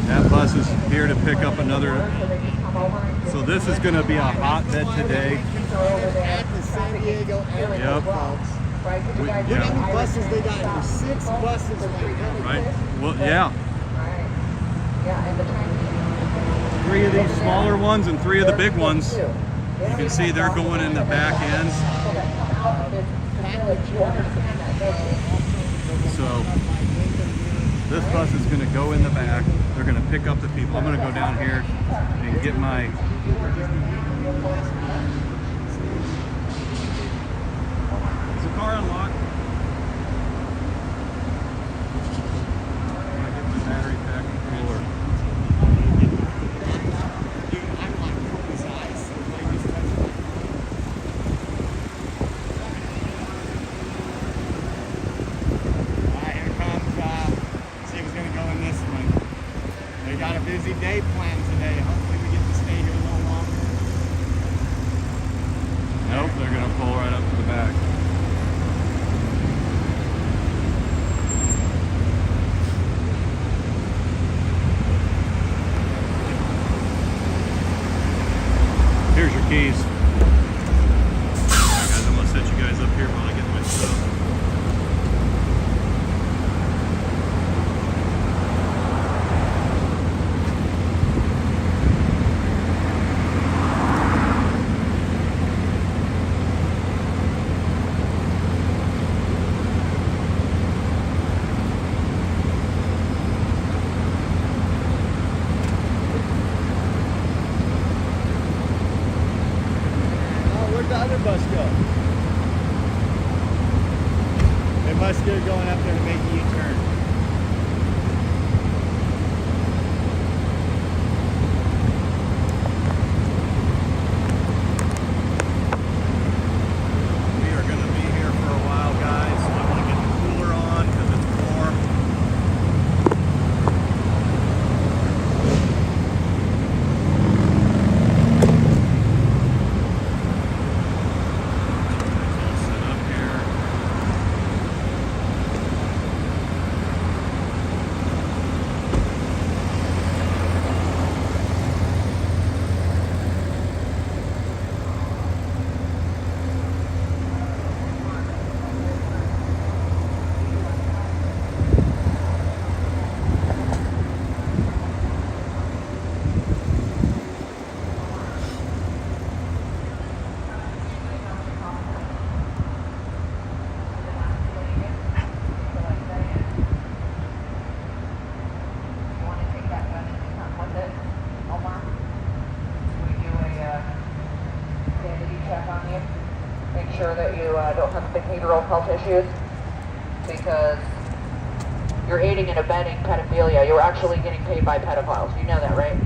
That bus is here to pick up another. So this is going to be a hotbed today. At the San Diego airport, Yep. folks. We- Look how yeah. many buses they got. There's 6 buses right now. Right? Well, yeah. Yeah, and the Chinese. 3 of these smaller ones and 3 of the big ones. You can see they're going in the back ends. So this bus is going to go in the back. They're going to pick up the people. I'm going to go down here and get my... Is the car unlocked? I get my battery pack and cooler. Busy day planned today. Hopefully we get to stay here a little longer. Nope, they're going to pull right up to the back. Here's your keys. Alright guys, I'm going to set you guys up here while I get my stuff. Where'd the other bus go? They must get going up there to make a U-turn. We are going to be here for a while, guys. So I want to get the cooler on because it's warm. All set up here. You want to take that gun and come with it, Omar? We do a sanity check on you. Make sure that you don't have behavioral health issues. Because you're aiding and abetting pedophilia. You're actually getting paid by pedophiles. You know that, right?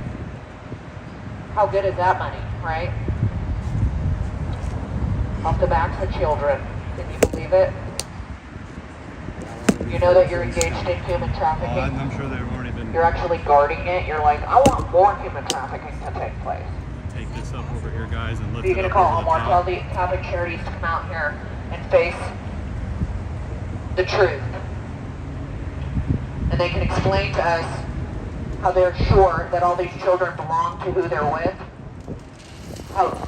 How good is that money, right? Off the backs of children. Can you believe it? You know that you're engaged in human trafficking? I'm sure they've already been. You're actually guarding it. You're like, I want more human trafficking to take place. Take this up over here, guys, and lift So you're it going to up call over the Omar, tell top. the Catholic Charities to come out here and face the truth. And they can explain to us how they're sure that all these children belong to who they're with. How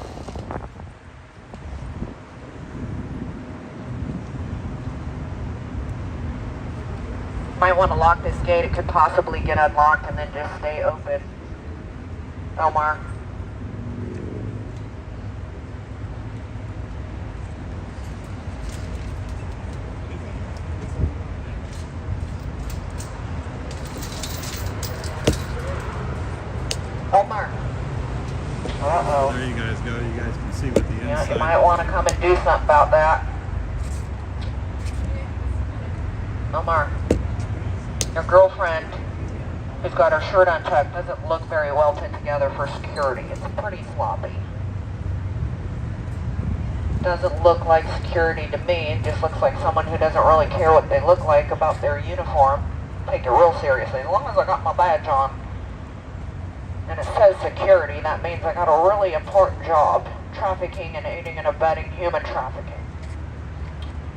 might want to lock this gate. It could possibly get unlocked and then just stay open. Omar. Omar. Uh-oh. There you guys go. You guys can see what the Yeah, inside. you might want to come and do something about that. Omar, your girlfriend, who's got her shirt untucked, doesn't look very well put together for security. It's pretty sloppy. Doesn't look like security to me. It just looks like someone who doesn't really care what they look like about their uniform. Take it real seriously. As long as I got my badge on and it says security, that means I got a really important job. Trafficking and aiding and abetting human trafficking.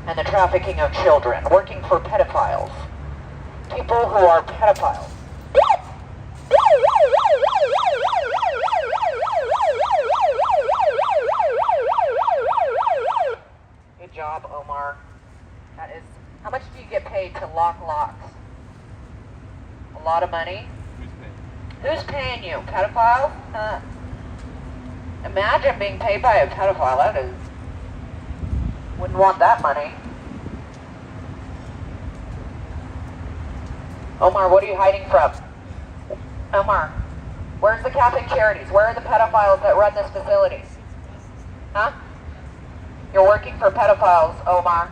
And the trafficking of children. Working for pedophiles. People who are pedophiles. Good job, Omar. That is. How much do you get paid to lock locks? A lot of money? Who's paying you? Pedophiles? Huh. Imagine being paid by a pedophile. That is. Wouldn't want that money. Omar, what are you hiding from? Omar, where's the Catholic Charities? Where are the pedophiles that run this facility? Huh? You're working for pedophiles, Omar.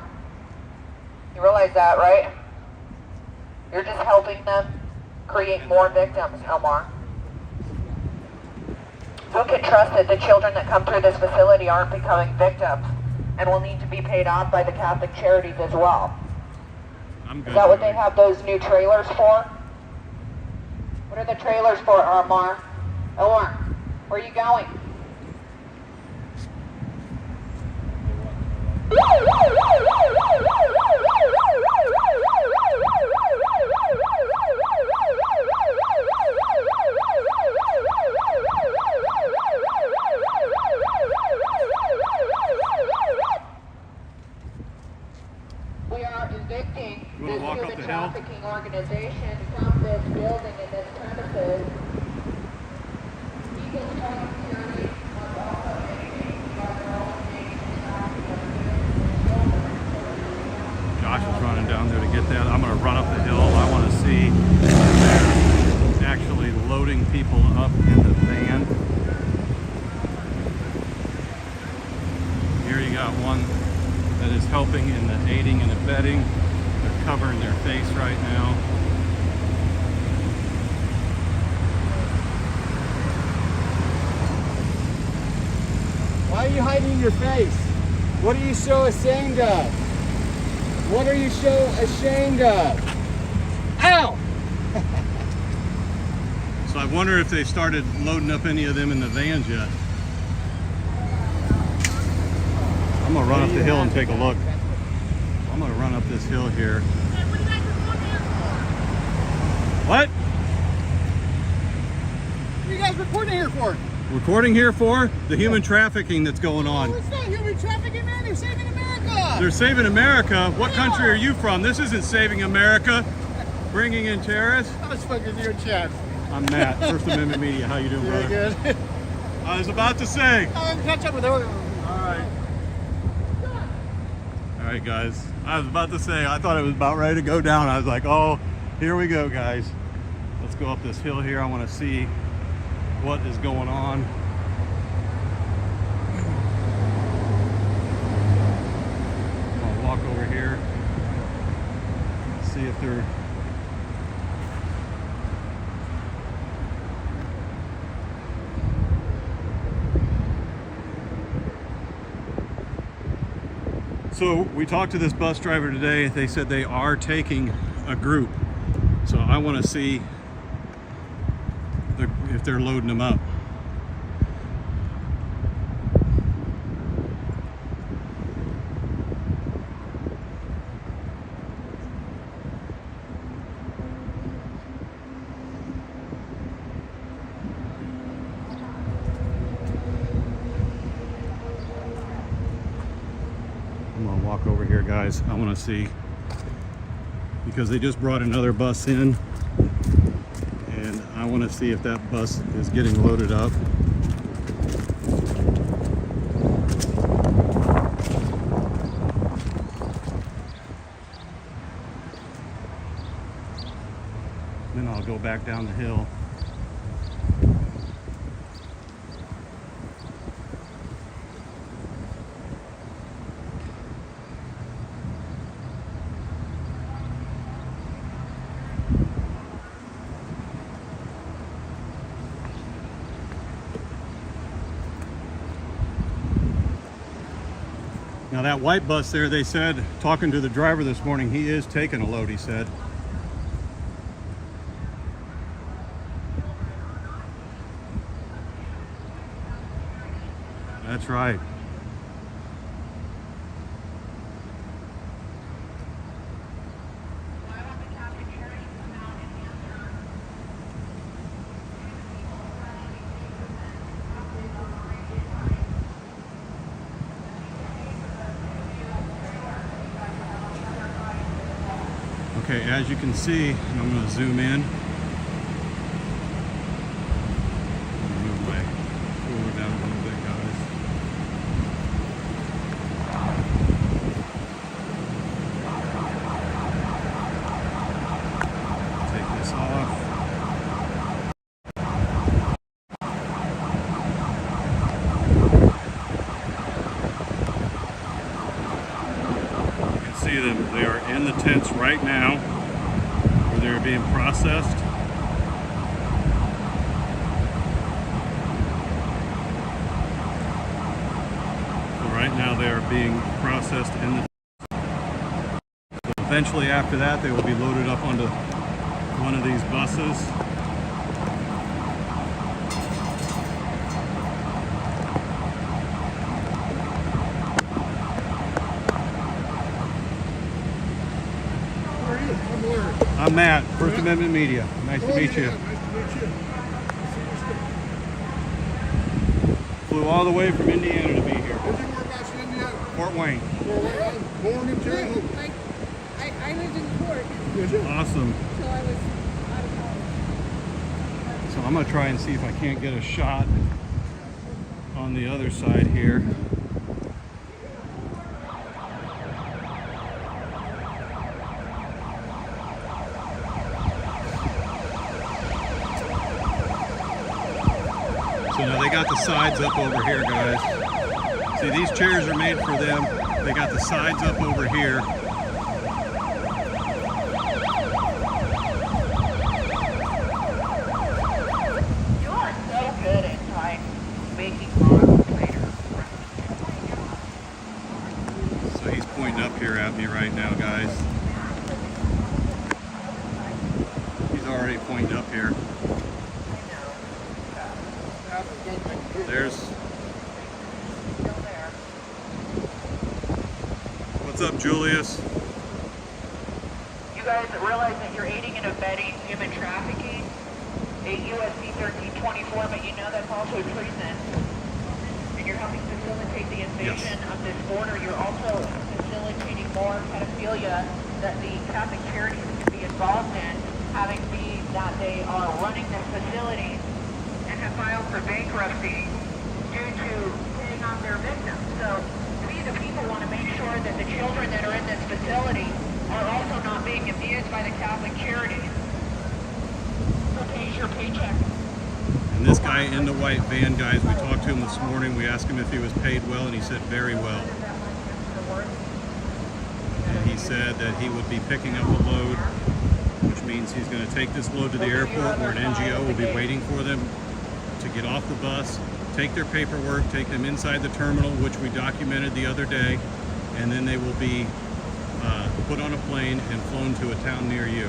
You realize that, right? You're just helping them create more victims, Omar. Who can trust that the children that come through this facility aren't becoming victims and will need to be paid off by the Catholic Charities as well? I'm good. Is that what they have those new trailers for? What are the trailers for, Omar? Omar, where are you going? We are evicting You this wanna walk up human the hill? trafficking organization from this building and this premises. Eagles County Security was also evicting our Josh is running down there to get that. I'm going to run up the hill. I want to see if they're actually loading people up in the van. Here you got one that is helping in the aiding and abetting. They're covering their face right now. Why are you hiding your face? What are you so ashamed of? What are you so ashamed of? Ow! So I wonder if they started loading up any of them in the vans yet. I'm going to run up the hill and take a look. I'm going to run up this hill here. What? What are you guys recording here for? Recording here for the human trafficking that's going on. It's not human trafficking, man. They're saving America. They're saving America. What country are you from? This isn't saving America. Bringing in terrorists. I was fucking your chat. I'm Matt, First Amendment Media. How you doing, Very brother? good. I was about to say. I'll catch up with her. All right. All right, guys. I was about to say, I thought it was about ready to go down. I was like, oh, here we go, guys. Let's go up this hill here. I want to see what is going on. I'll walk over here, see if they're So we talked to this bus driver today. They said they are taking a group. So I want to see if they're loading them up. I'm gonna walk over here, guys. I want to see, because they just brought another bus in, and I want to see if that bus is getting loaded up. Then I'll go back down the hill. Now that white bus there, they said, talking to the driver this morning, he is taking a load, he said. That's right. Okay, as you can see, and I'm going to zoom in. Move my forward down a little bit, guys. Take this off. You can see them. They are in the tents right now, where they're being processed. So right now they are being processed in the tents. So eventually after that they will be loaded up onto one of these buses. I'm Matt, First Amendment Media. Nice to meet you. Nice to meet you. Flew all the way from Indiana to be here. Whereabouts in Indiana? Fort Wayne. Born in Terre Haute. I lived in Fort, Did you? Awesome. so I was out of college. So I'm gonna try and see if I can't get a shot on the other side here. So now they got the sides up over here, guys. See, these chairs are made for them. They got the sides up over here. You are so good at making models later. So he's pointing up here at me right now, guys. He's already pointing up here. There's. What's up, Julius? You guys realize that you're aiding and abetting human trafficking? 8 U.S.C. 1324, but you know that's also treason. And you're helping facilitate the invasion of this border. You're also facilitating more pedophilia that the Catholic charities can be involved in, having been that they are running this facility and have filed for bankruptcy due to paying off their victims. So we, the people, want to make sure that the children that are in this facility are also not being abused by the Catholic charities. So pays your paycheck. And this guy in the white van, guys, we talked to him this morning. We asked him if he was paid well, and he said very well. And he said that he would be picking up a load, which means he's going to take this load to the airport where an NGO will be waiting for them to get off the bus, take their paperwork, take them inside the terminal, which we documented the other day, and then they will be put on a plane and flown to a town near you.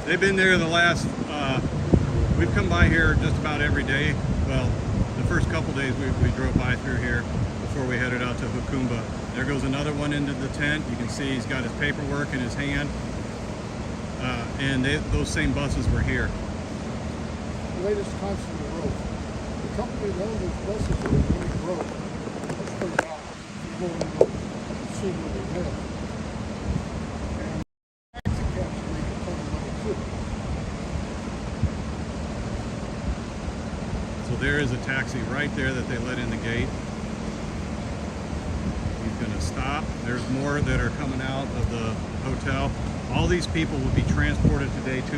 They've been there the last, we've come by here just about every day. Well, the first couple days we drove by through here before we headed out to Hukumba. There goes another one into the tent. You can see he's got his paperwork in his hand. And those same buses were here. The latest constant growth. The company that owns those buses are really growth. That's their job. You go and see where they live. And taxi cabs make a ton of money too. So there is a taxi right there that they let in the gate. He's going to stop. There's more that are coming out of the hotel. All these people will be transported today to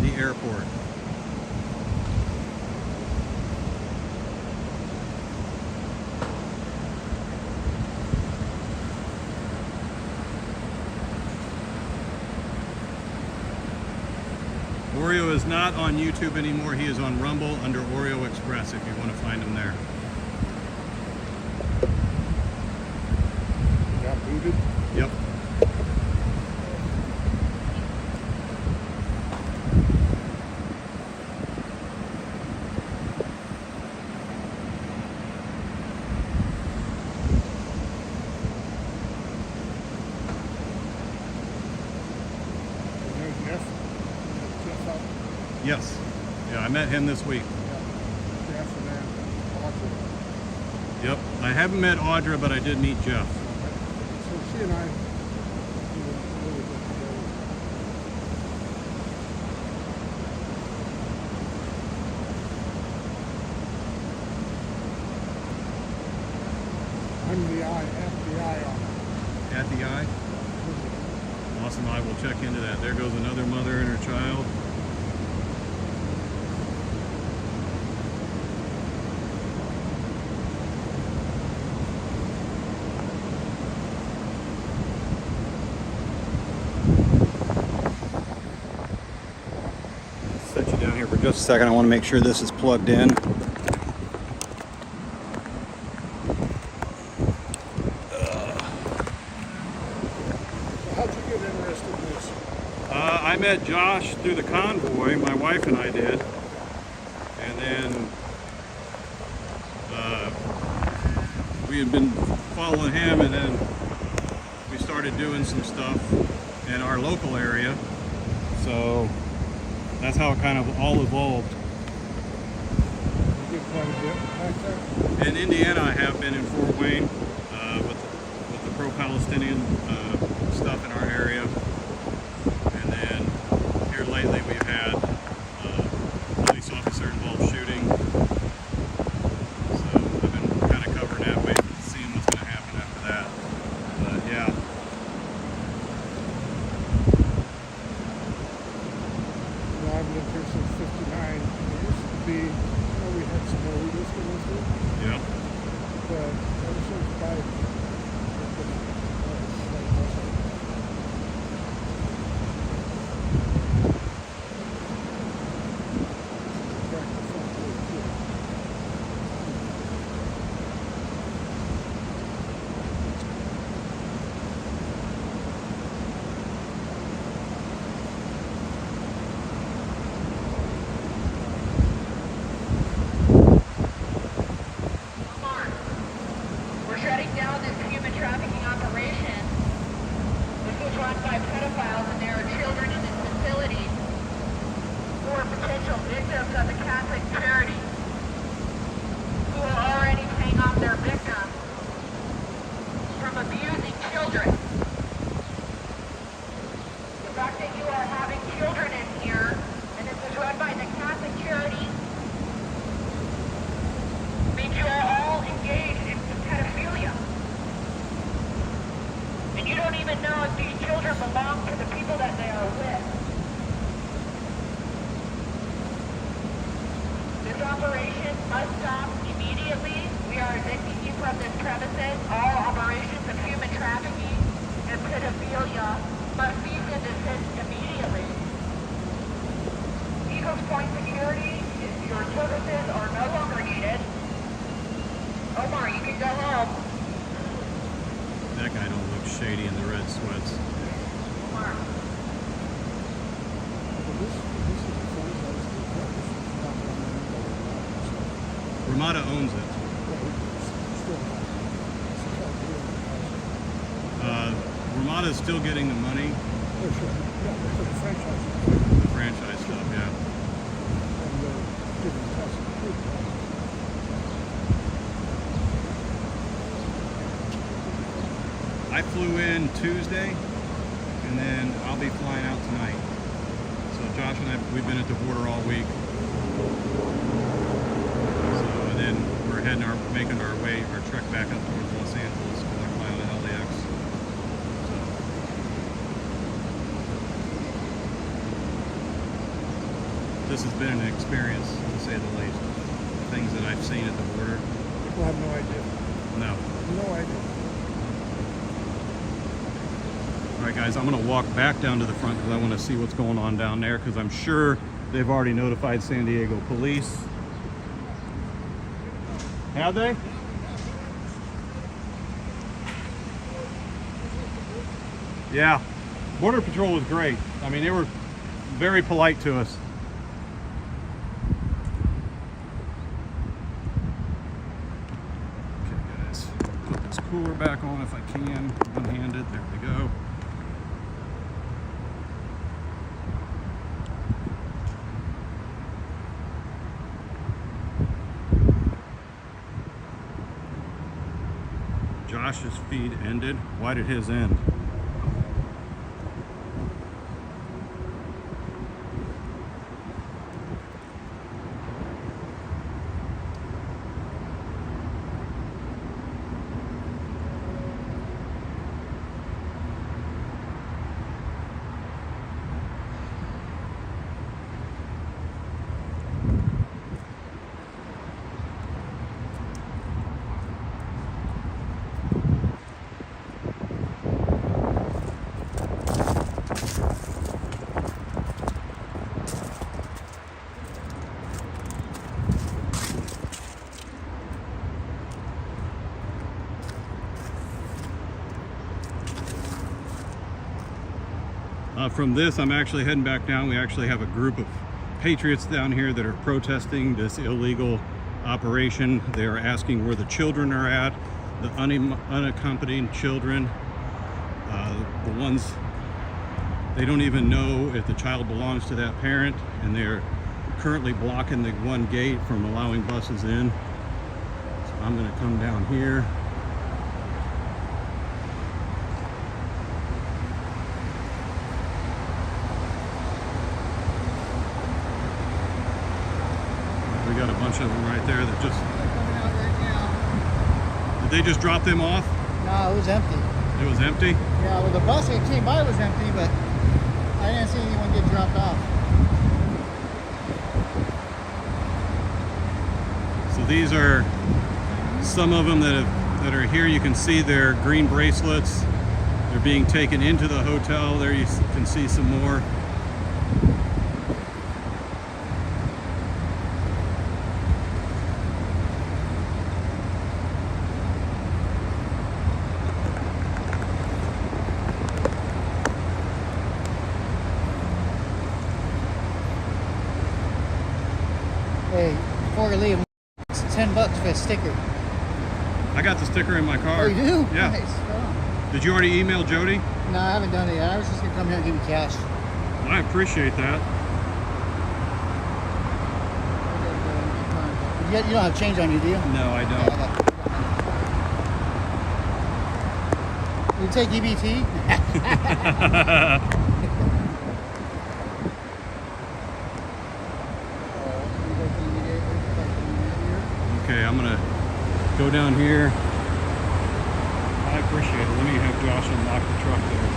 the airport. Oreo is not on YouTube anymore. He is on Rumble under Oreo Express if you want to find him there. Got booted. Yep. And there's Jeff. Jeff up. Yes. Yeah, I met him this week. Yeah. Jeff and then Audrey. Yep. I haven't met Audra, but I did meet Jeff. So she and I do really good together. I'm the FBI on it. At the eye. Awesome. I will check into that. There goes another mother and her child. Set you down here for just a second. I want to make sure this is plugged in. How'd you get interested in this? I met Josh through the convoy. My wife and I did. And then we had been following him, and then we started doing some stuff in our local area. So that's how it kind of all evolved. You did quite a bit back there. In Indiana, I have been in Fort Wayne with the pro-Palestinian stuff in our area. And then here lately we've had police officer involved shooting. So I've been kind of covering that, waiting to see what's going to happen after that. But yeah. You know, I've lived here since '59. It used to be, we had some illegals in this here, Yeah. but ever since Biden, We're shutting down this human trafficking operation. This was run by pedophiles, and there are children in this facility who are potential victims of the Catholic charity, who are already paying off their victims from abusing children. The fact that you are having children in here, and this is run by the Catholic charity, means you are all engaged in pedophilia. And you don't even know if these children belong to the people that they are with. This operation must stop immediately. We are evicting you from this premises. All operations of human trafficking and pedophilia must cease and desist immediately. Eagles Point Security, your services are no longer needed. Omar, you can go home. That guy don't look shady in the red sweats. Omar. Ramada owns it. Ramada's still getting the money. Oh, sure. Yeah, for the franchise. The franchise stuff, yeah. And giving the tax free. I flew in Tuesday, and then I'll be flying out tonight. So Josh and I, we've been at the border all week. So, and then we're making our way, our trek back up towards Los Angeles because I fly out of LAX. So. This has been an experience, to say the least. The things that I've seen at the border. People have no idea. No. No idea. All right, guys, I'm going to walk back down to the front because I want to see what's going on down there because I'm sure they've already notified San Diego police. Have they? Yeah. Border Patrol was great. I mean, they were very polite to us. Okay, guys. Put this cooler back on if I can. One-handed. There we go. Josh's feed ended. Why did his end? From this, I'm actually heading back down. We actually have a group of patriots down here that are protesting this illegal operation. They are asking where the children are at, the unaccompanied children, the ones they don't even know if the child belongs to that parent, and they're currently blocking the one gate from allowing buses in. So I'm going to come down here. We got a bunch of them right there that just... They're coming out right now. Did they just drop them off? No, it was empty. It was empty? Yeah, well, the bus that came by was empty, but I didn't see anyone get dropped off. So these are some of them that are here. You can see their green bracelets. They're being taken into the hotel. There you can see some more. Hey, before you leave, it's $10 for a sticker. I got the sticker in my car. Oh, you do? Yeah. Nice. Oh. Did you already email Jody? No, I haven't done it yet. I was just going to come here and give you cash. Well, I appreciate that. You don't have change on you, do you? No, I Yeah, don't. I got you take EBT? Okay, I'm gonna go down here. I appreciate it. Let me have Josh unlock the truck there.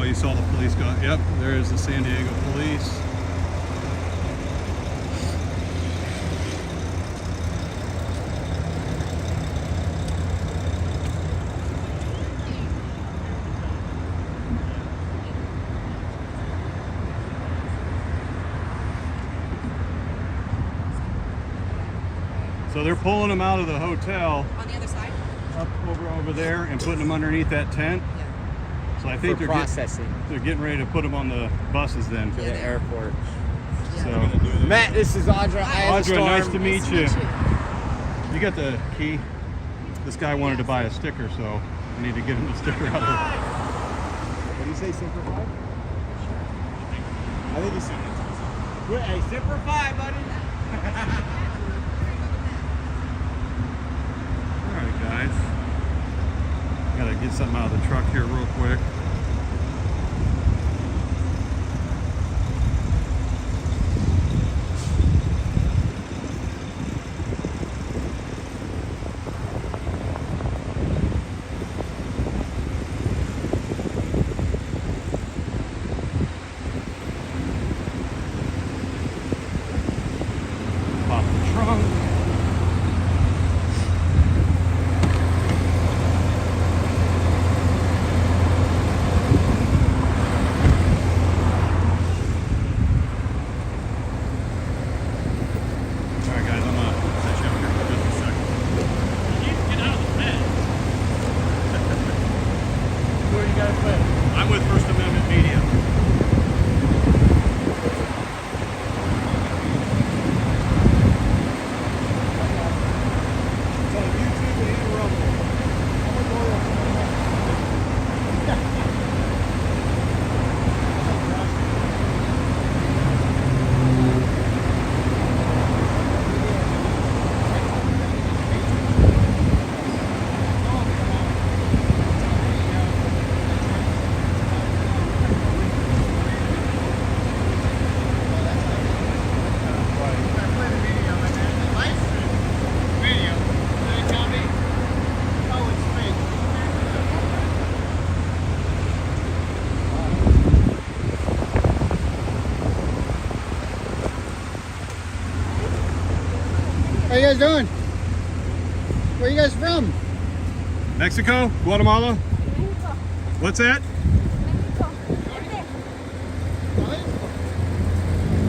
you saw the police go. Yep, there's the San Diego police. So they're pulling them out of the hotel. On the other side? Up over there and putting them underneath that tent. Yeah. So I think For processing. they're getting ready to put them on the buses then. To the airport. So Matt, this is Audra. Audra, nice to meet you. You got the key? This guy wanted to buy a sticker, so I need to get him the sticker out of it. What do you say, Simplify? I think he's. Hey, Simplify, buddy. Alright guys, gotta get something out of the truck here real quick. Pop the trunk. I'm with First Amendment Media. It's on YouTube and Rumble. How you guys doing? Where you guys from? Mexico? Guatemala? What's that?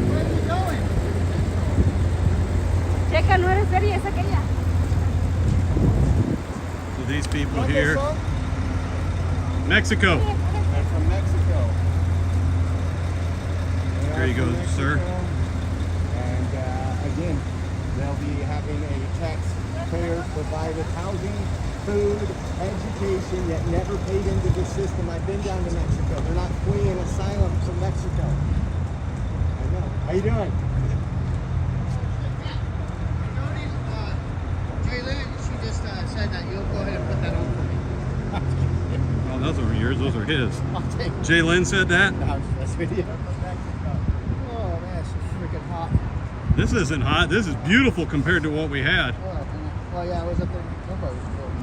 Where are you going? Checa, no eres seria, es aquella. So these people What's here. this song? Mexico. They're from Mexico. They There are you from go, Mexico. sir. And again, they'll be having a taxpayer-provided housing, food, education that never paid into the system. I've been down to Mexico. They're not fleeing asylum from Mexico. I know. How you doing? Jalen, she just said that you'll go ahead and put that on for me. Oh, those are yours. Those are his. I'll take it. Jay Lynn said that. That's video. Oh man, it's freaking hot. This isn't hot. This is beautiful compared to what we had. Well, yeah, I was up there.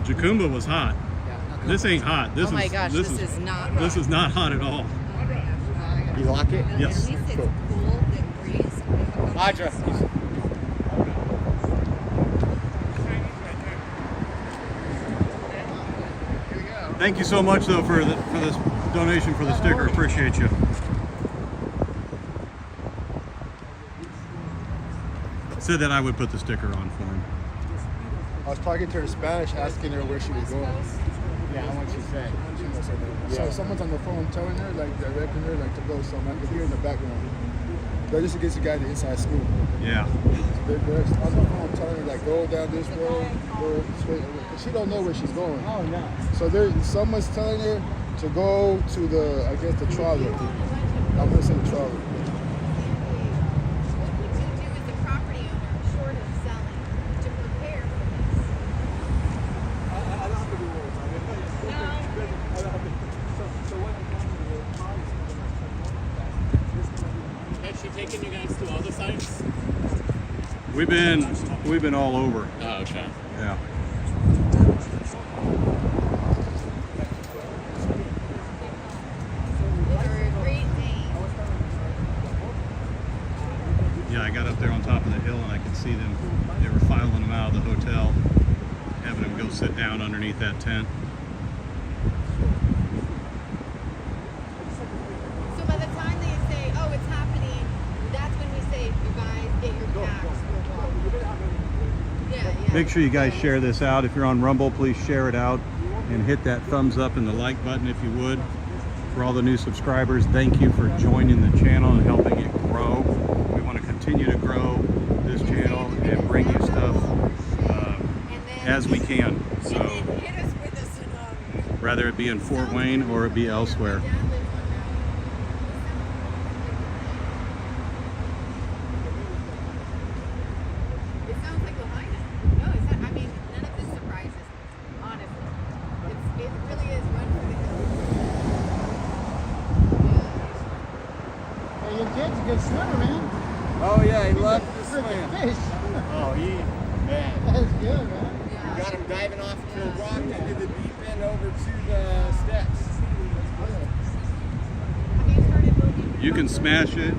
Jacumba was hot. Yeah. This ain't hot. This Oh my is gosh, this is not This is not hot at all. You lock it? Yes. At least it's cool, the breeze. Audra. Thank you so much though for this donation for the sticker. Appreciate you. Said that I would put the sticker on for him. I was talking to her in Spanish, asking her where she was going. Yeah, I want you to say. So someone's on the phone telling her, like directing her, like to go. So I could hear in the background. They're just against the guy in the inside school. Yeah. They're on the phone telling her, like, go down this road, go straight. She don't know where she's going. Oh no. So someone's telling her to go to the, I guess, the trolley. I'm gonna say the trolley. What would you do as a property owner short of selling to prepare for this? I don't have to do work. I don't have to. So what I'm going to do Has she taken you guys to all the sites? We've been all over. Oh, okay. Yeah. can see them. They were filing them out of the hotel, having them go sit down underneath that tent. So by the time they say, oh, it's happening, that's when we say, you guys, get your packs. Yeah, yeah. Make sure you guys share this out. If you're on Rumble, please share it out and hit that thumbs up and the like button if you would. For all the new subscribers, thank you for joining the channel and helping it grow. We want to continue to grow this channel and bring you stuff as we can. So whether it be in Fort Wayne or it be elsewhere. It sounds like Lahaina. No, it's not, I mean, none of this surprises, honestly. It really is one for the hills. Hey, your kid's a good swimmer, man. Oh yeah, he loves to Freaking swim. fish. Oh, man. That's good, man. We got him diving off to the rock into the deep end over to the steps. Have you started moving? You can smash it,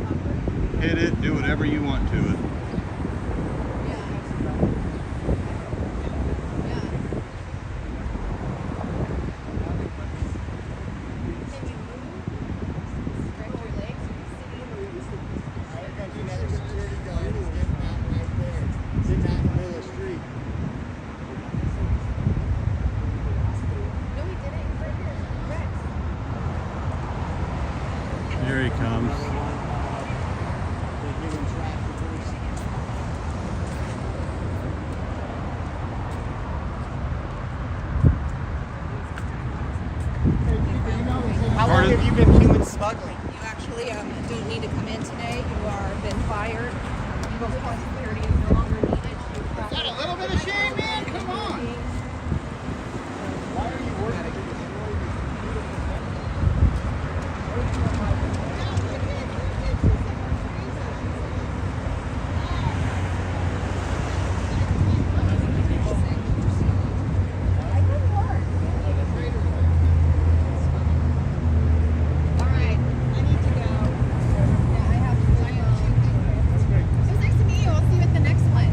hit it, do whatever you want to it. Yeah. Yeah. Can you move? Stretch your legs? Here comes another security guard. He's getting out right there. Sitting out in the middle of the street. No, he didn't. He's right here. Rex. Here he comes. They're giving traffickers. How long have you been human smuggling? You actually don't need to come in today. You are been fired. Legal security is no longer needed. Got a little bit of shame, man. Come on. Why are you working to destroy this All right. I need to go. Yeah, I have my own. It was nice to meet you. I'll see you at the next one.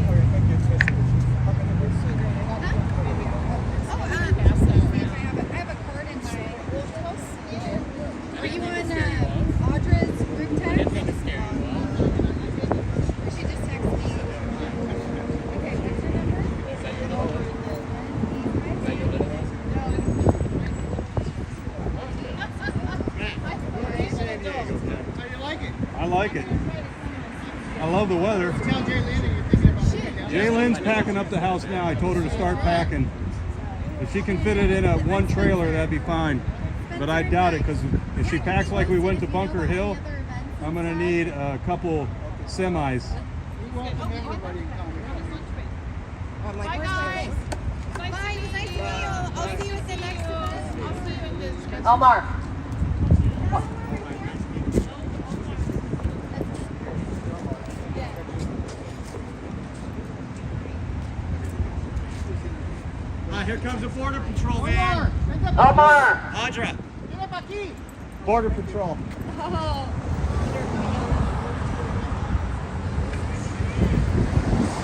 Huh? Oh, I have a card in my house. Are you on Audra's group text? Or she just texted me. Okay, what's your number? Is it over in How do you like it? I like it. I love the weather. Tell Jay Lynn that you're thinking about moving down. Jaylyn's packing up the house now. I told her to start packing. If she can fit it in a one trailer, that'd be fine. But I doubt it, because if she packs like we went to Bunker Hill, I'm gonna need a couple semis. We welcome everybody to come. Bye, guys. Bye. It was nice to meet you. I'll see you at the next event. I'll see you at this. Omar. Here comes the Border Patrol Omar, vente pa' Omar. Audra. Viene pa' aquí. Border Patrol.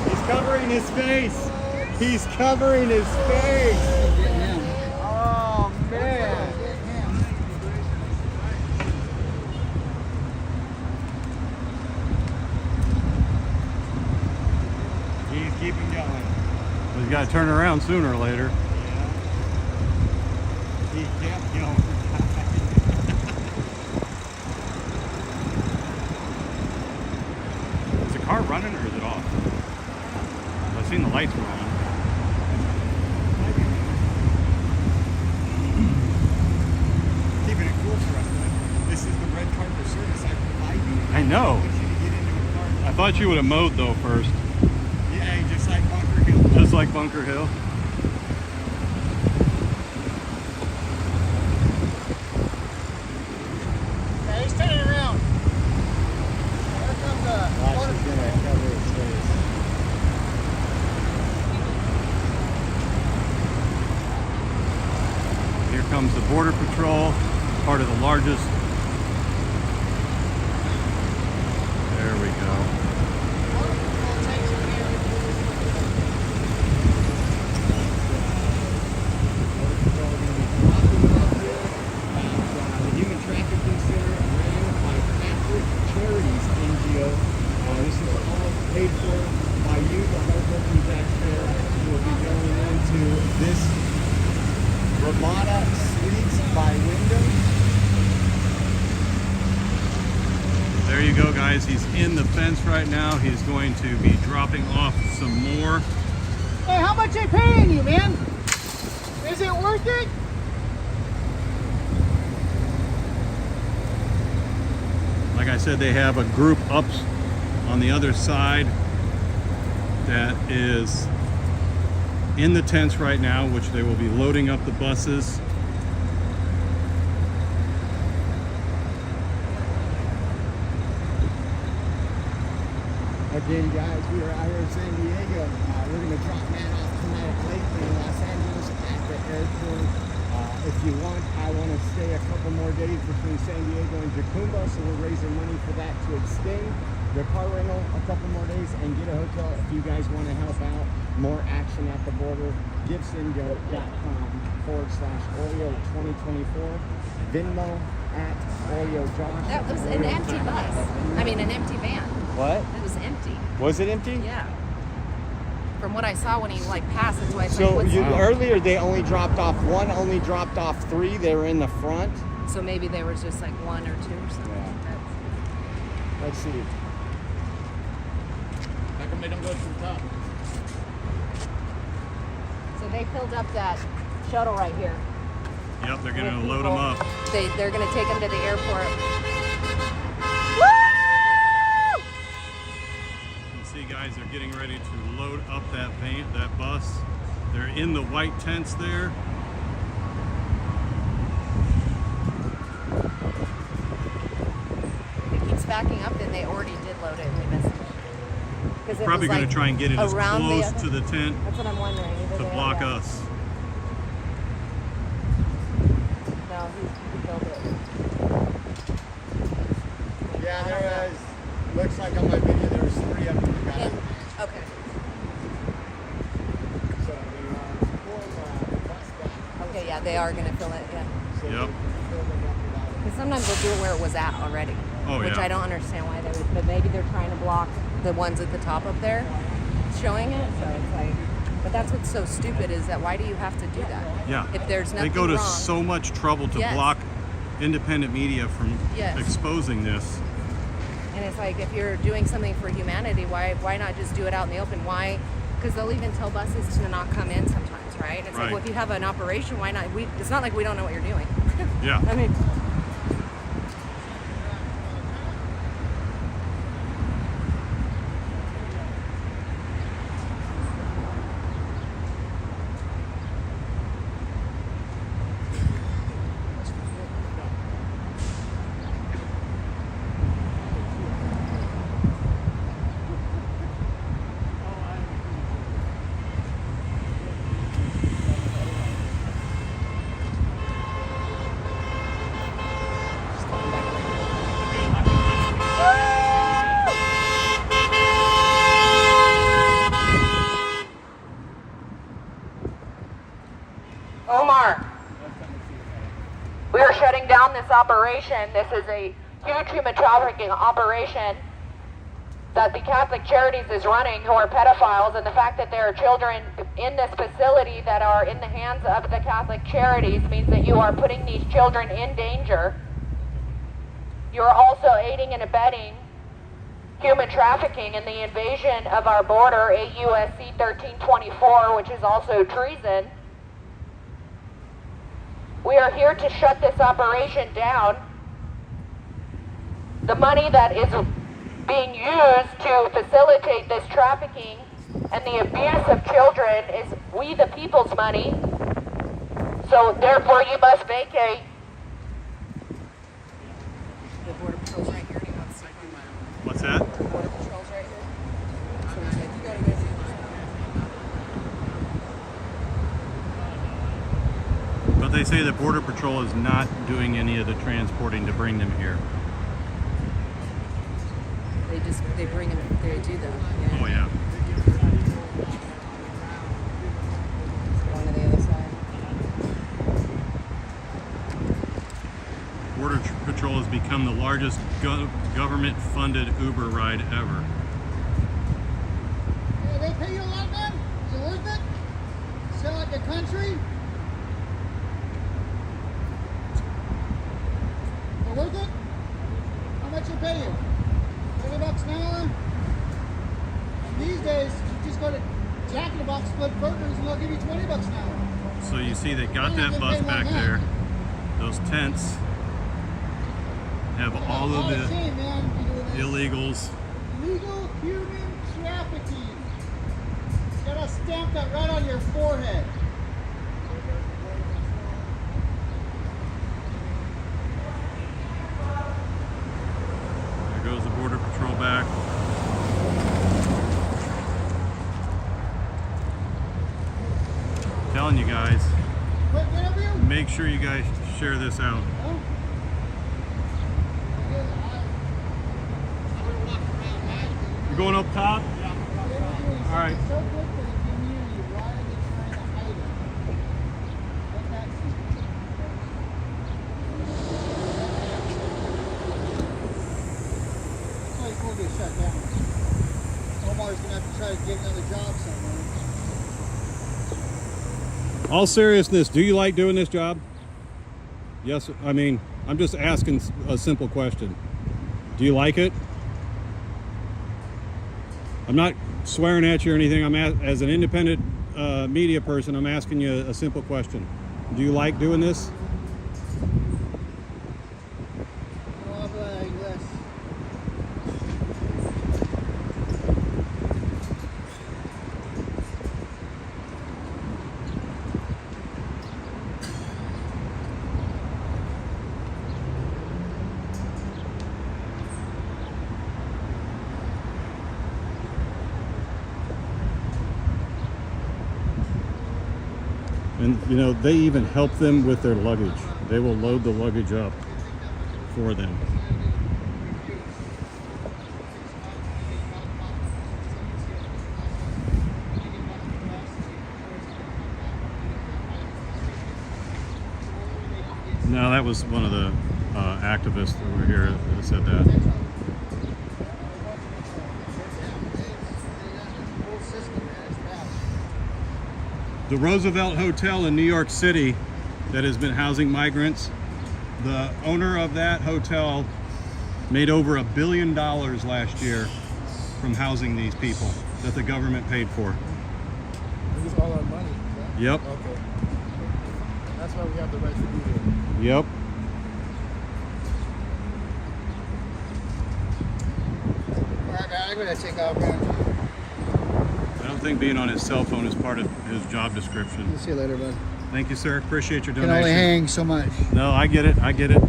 He's covering his face. He's covering his face. Oh man. He's keeping going. He's got to turn around sooner or later. He kept going. Is the car running or is it off? I've seen the lights were on. Keeping it cool for us. This is the red carpet service I provide you. I know. I want you to get into a car. I thought you would have mowed though first. Yeah, just like Bunker Hill. Just like Bunker Hill. Yeah, he's turning around. Here comes the border patrol. cover his face. Here comes the Border Patrol, part of the largest. There we go. Border patrol takes care of There you go, guys. He's in the fence right now. He's going to be dropping off some more. Hey, how much they paying you, man? Is it worth it? Like I said, they have a group up on the other side that is in the tents right now, which they will be loading up the buses. Again, guys, we are out here in San Diego. We're going to drop Matt off tonight at Lake in Los Angeles at the airport. If you want, I want to stay a couple more days between San Diego and Jacumba, so we're raising money for that to extend the car rental a couple more days and get a hotel. If you guys want to help out, more action at the border, gibsongo.com/Oreo2024, Venmo at Oreo Josh. That was an empty bus. I mean, an empty van. What? It was empty. Was it empty? Yeah. From what I saw when he passed, that's why I said, So what's earlier they only dropped off one, only dropped off three. They were in the front. So maybe there was just like one or two or something. Yeah. Let's see. How come they don't go to the top? So they filled up that shuttle right here. Yep, they're going to load them up. They're going to take them to the airport. See, guys, they're getting ready to load up that bus. They're in the white tents there. If it keeps backing up, then they already did load it and we missed it. Because Probably going to try and get it as close to the tent That's what I'm wondering. to block us. No, he filled it. Yeah, there was. Looks like on my video there was three of them that got in. Okay. So they are pulling the bus back. Okay, yeah, they are going to fill it, yeah. So Yep. they fill them up without it. Because sometimes they'll do it where it was at already. Oh, which yeah. I don't understand why they would, but maybe they're trying to block the ones at the top up there showing it. So it's like, but that's what's so stupid is that why do you have to do that? Yeah. If there's nothing They go to wrong. so much trouble to Yes. block independent media from Yes. exposing this. And it's like, if you're doing something for humanity, why not just do it out in the open? Why? Because they'll even tell buses to not come in sometimes, right? It's Right. like, well, if you have an operation, why not? It's not like we don't know what you're doing. Yeah. I mean, Omar, we are shutting down this operation. This is a huge human trafficking operation that the Catholic Charities is running, who are pedophiles, and the fact that there are children in this facility that are in the hands of the Catholic Charities means that you are putting these children in danger. You are also aiding and abetting human trafficking and the invasion of our border, 8 U.S.C. 1324, which is also treason. We are here to shut this operation down. The money that is being used to facilitate this trafficking and the abuse of children is we the people's money. So therefore you must vacate. the Border Patrol's right here. And he wants to What's that? Border Patrol's right here. So he's like, you gotta go see. But they say that Border Patrol is not doing any of the transporting to bring them here. They bring them, they do them. Yeah. Oh, yeah. Going to the other side. Border Patrol has become the largest government-funded Uber ride ever. Hey, they pay you a lot, man? Is it worth it? Sell out the country? Is it worth it? How much they pay you? days, you just go to Jack in the Box Split Burgers and they'll give you $20 an hour. So you see they got Yeah, that they bus pay more back than that. there. Those tents have all of I've the seen, man, you doing this. illegals. Illegal human trafficking. It's got to stamp that right on your forehead. There goes the Border Patrol back. Telling you guys, Wait, whatever you. make sure you guys share this out. Oh. You're going up top? All right. So good for the community. Why are they trying to hide it? Let that see. That's why it's going to get shut down. Omar's going to have to try to get another job somewhere. All seriousness, do you like doing this job? Yes, I mean, I'm just asking a simple question. Do you like it? I'm not swearing at you or anything. As an independent media person, I'm asking you a simple question. Do you like doing this? No habla inglés. And you know, they even help them with their luggage. They will load the luggage up for them. No, that was one of the activists that were here that said that. The Roosevelt Hotel in New York City that has been housing migrants, the owner of that hotel made over $1 billion last year from housing these people that the government paid for. This is all our money. Right? Yep. Okay. That's why we have the right to be here. Yep. Alright, man, I'm going to take off, man. I don't think being on his cell phone is part of his job description. See you later, bud. Thank you, sir. Appreciate your Can donation. only hang so much. No, I get it. I get it.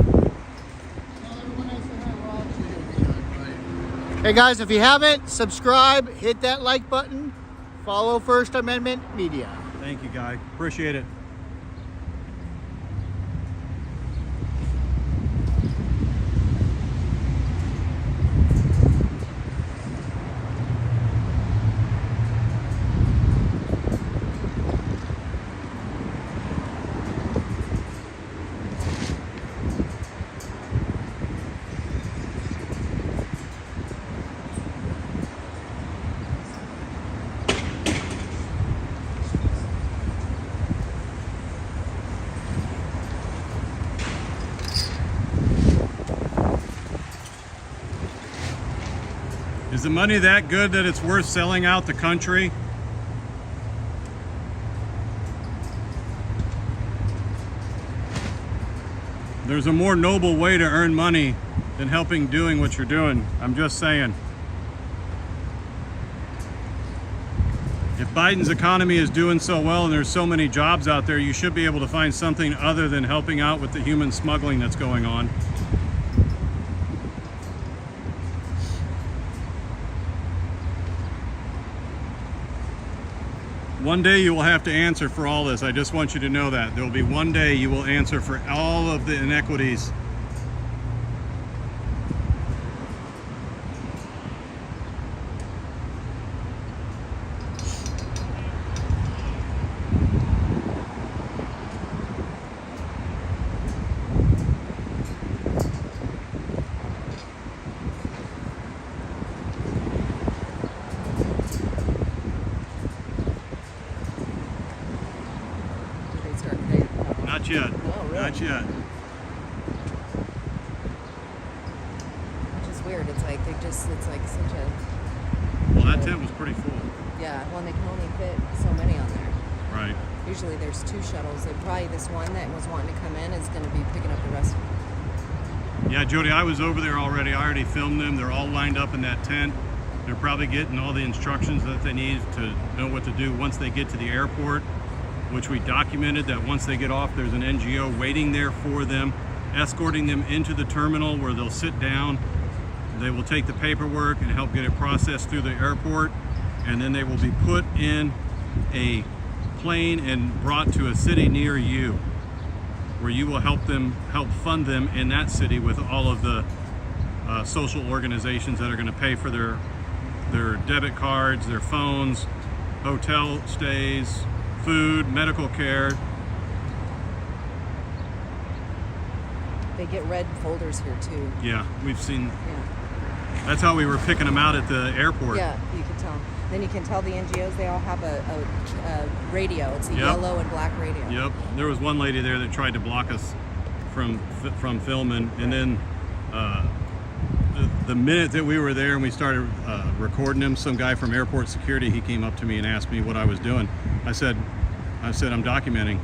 Hey guys, if you haven't, subscribe, hit that like button, follow First Amendment Media. Thank you, Guy. Appreciate it. Is the money that good that it's worth selling out the country? There's a more noble way to earn money than helping doing what you're doing. I'm just saying. If Biden's economy is doing so well and there's so many jobs out there, you should be able to find something other than helping out with the human smuggling that's going on. One day you will have to answer for all this. I just want you to know that. There will be one day you will answer for all of the inequities. Not yet. Oh, really? Not yet. Which is weird. It's like they just, it's like such a Well, that tent was pretty full. Yeah, well, and they can only fit so many on there. Right. Usually there's 2 shuttles. So probably this one that was wanting to come in is going to be picking up the rest of them. Yeah, Jody, I was over there already. I already filmed them. They're all lined up in that tent. They're probably getting all the instructions that they need to know what to do once they get to the airport, which we documented that once they get off, there's an NGO waiting there for them, escorting them into the terminal where they'll sit down. They will take the paperwork and help get it processed through the airport, and then they will be put in a plane and brought to a city near you, where you will help fund them in that city with all of the social organizations that are going to pay for their debit cards, their phones, hotel stays, food, medical care. They get red folders here too. Yeah, we've seen. Yeah. That's how we were picking them out at the airport. Yeah, you can tell. Then you can tell the NGOs, they all have a radio. It's a Yep. yellow and black radio. Yep. There was one lady there that tried to block us from filming, and then the minute that we were there and we started recording him, some guy from airport security, he came up to me and asked me what I was doing. I said I'm documenting.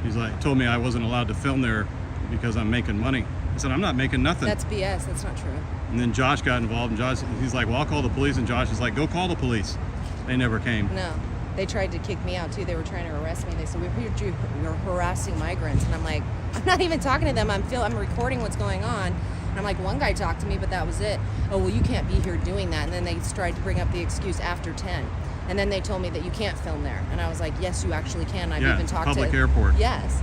He's like, told me I wasn't allowed to film there because I'm making money. I said, I'm not making nothing. That's BS. That's not true. And then Josh got involved, and he's like, well, I'll call the police. And Josh is like, go call the police. They never came. No. They tried to kick me out too. They were trying to arrest me. They said, we're harassing migrants. And I'm like, I'm not even talking to them. I'm recording what's going on. And I'm like, one guy talked to me, but that was it. Oh, well, you can't be here doing that. And then they tried to bring up the excuse after 10. And then they told me that you can't film there. And I was like, yes, you actually can. I've even talked public airport. Yes.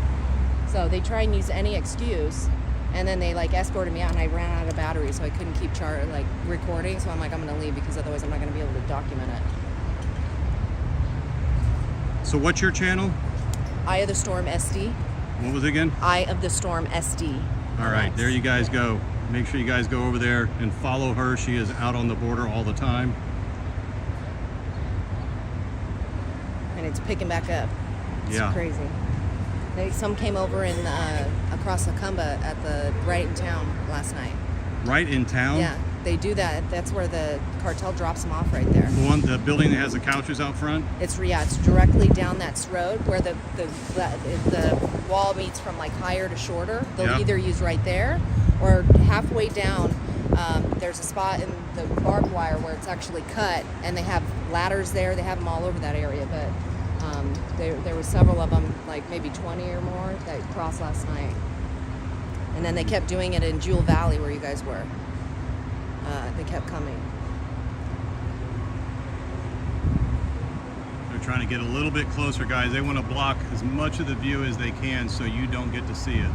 So they try and use any excuse. And then they escorted me out, and I ran out of battery, so I couldn't keep recording. So I'm like, I'm going to leave because otherwise I'm not going to be able to document it. So what's your channel? Eye of the Storm SD. What was it again? Eye of the Storm SD. All right, there you guys go. Make sure you guys go over there and follow her. She is out on the border all the time. And it's picking back up. It's Yeah. crazy. Some came over in across Lacumba right in town last night. Right in town? Yeah, they do that. That's where the cartel drops them off right there. The building that has the couches out front? It's directly down that road where the wall meets from higher to shorter. They'll either use right there or halfway down. There's a spot in the barbed wire where it's actually cut, and they have ladders there. They have them all over that area, but there were several of them, maybe 20 or more, that crossed last night. And then they kept doing it in Jewel Valley where you guys were. They kept coming. They're trying to get a little bit closer, guys. They want to block as much of the view as they can so you don't get to see it.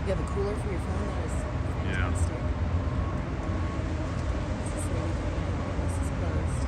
You have a cooler for your phone? That is fantastic. This is closed.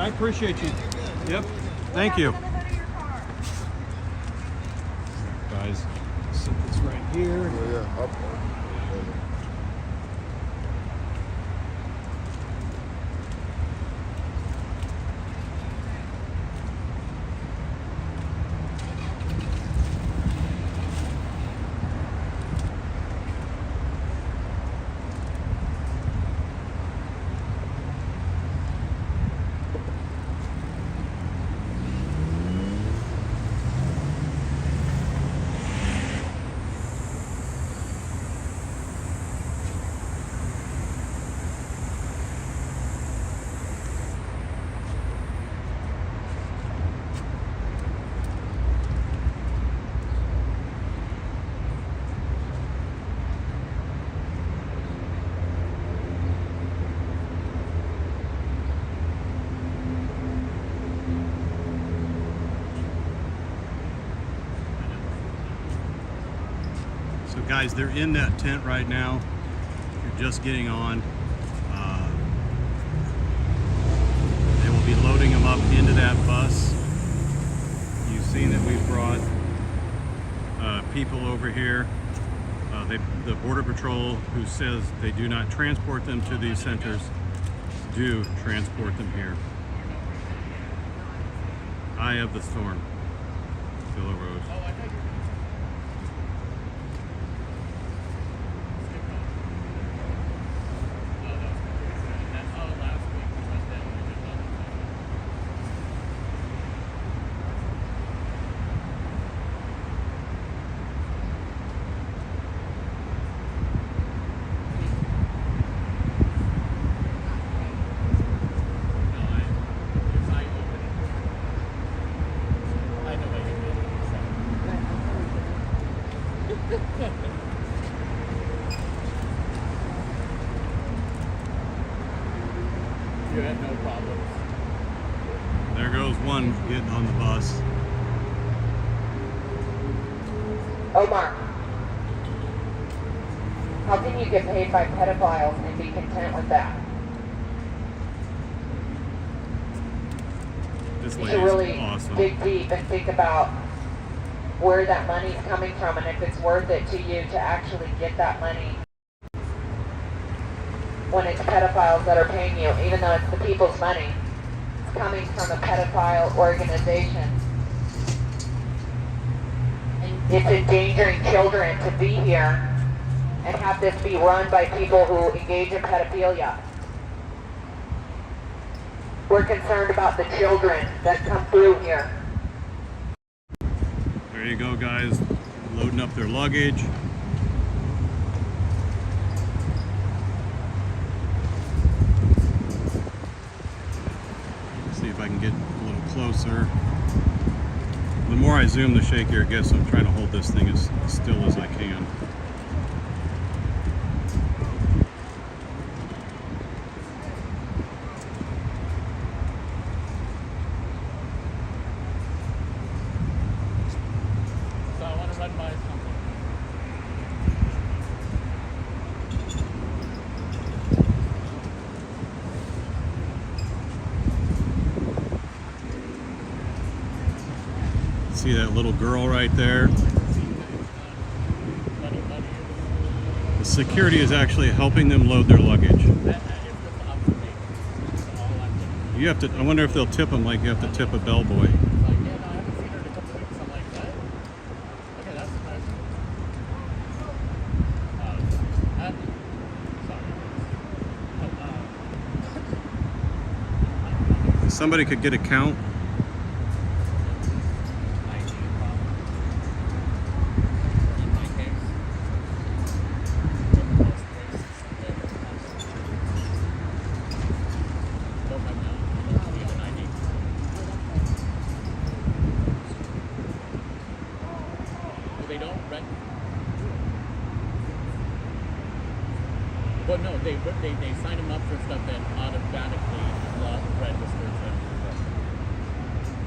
I appreciate you. Yep. Thank you. Guys, set this right here. Yeah, up. So guys, they're in that tent right now. You're just getting on. They will be loading them up into that bus. You've seen that we've brought people over here. The Border Patrol, who says they do not transport them to these centers, do transport them here. Eye of the storm. Philo Rose. You had no problems. There goes one getting on the bus. Omar, how can you get paid by pedophiles and be content with that? This You lady's should really awesome. dig deep and think about where that money's coming from and if it's worth it to you to actually get that money when it's pedophiles that are paying you, even though it's the people's money. It's coming from a pedophile organization. And it's endangering children to be here and have this be run by people who engage in pedophilia. We're concerned about the children that come through here. There you go, guys, loading up their luggage. See if I can get a little closer. The more I zoom, the shakier it gets. So I'm trying to hold this thing as still as I can. So I want to run by something. See that little girl right there? The security is actually helping them load their luggage. You have to, I wonder if they'll tip them like you have to tip a bellboy. Somebody could get a count. They don't rent. Well, no, they sign them up for stuff that automatically registers them.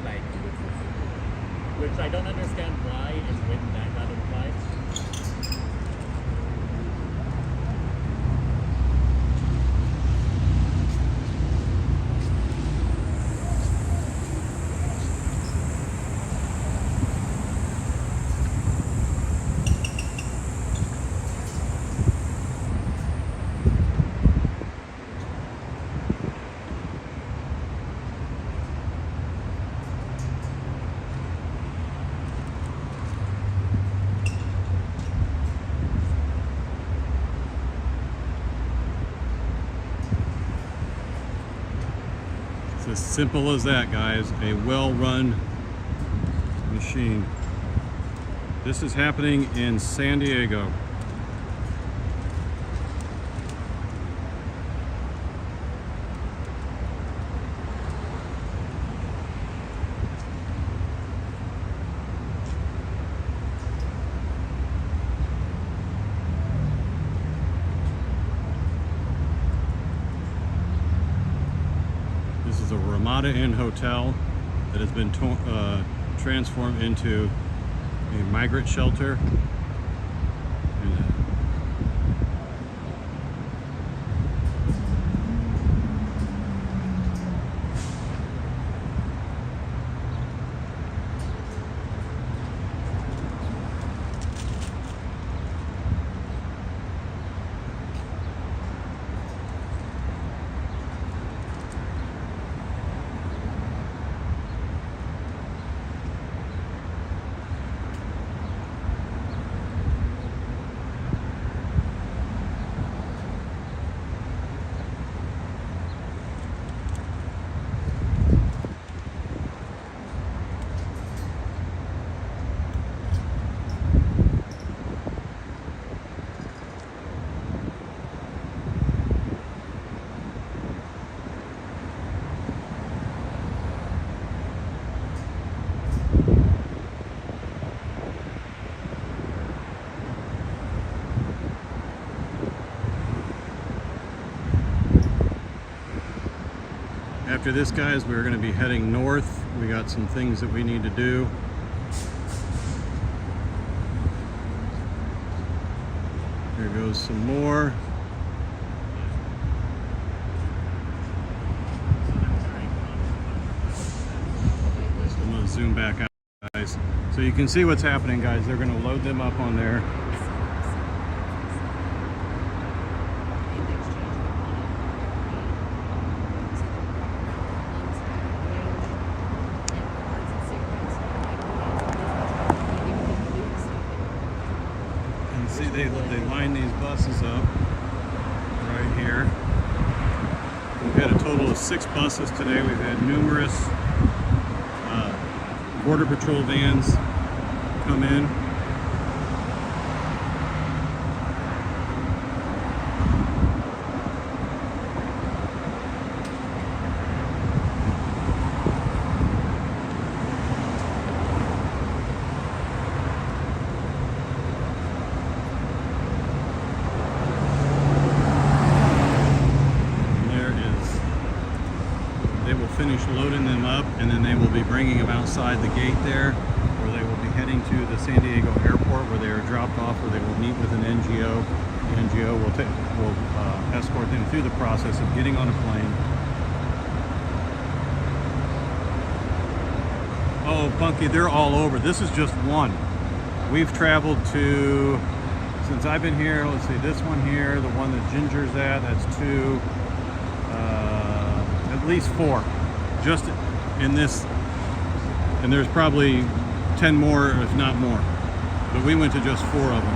Like, which I don't understand why it's written that not applies. It's as simple as that, guys. A well-run machine. This is happening in San Diego. This is a Ramada Inn hotel that has been transformed into a migrant shelter. After this, guys, we're going to be heading north. We got some things that we need to do. Here goes some more. I'm going to zoom back out, guys. So you can see what's happening, guys. They're going to load them up on there. See, they line these buses up right here. We've had a total of 6 buses today. We've had numerous Border Patrol vans come in. They will finish loading them up, and then they will be bringing them outside the gate there, where they will be heading to the San Diego airport, where they are dropped off, where they will meet with an NGO. The NGO will escort them through the process of getting on a plane. Oh, Funky, they're all over. This is just one. We've traveled to, since I've been here, let's see, this one here, the one that Ginger's at, that's 2. At least 4 just in this, and there's probably 10 more if not more, but we went to just 4 of them.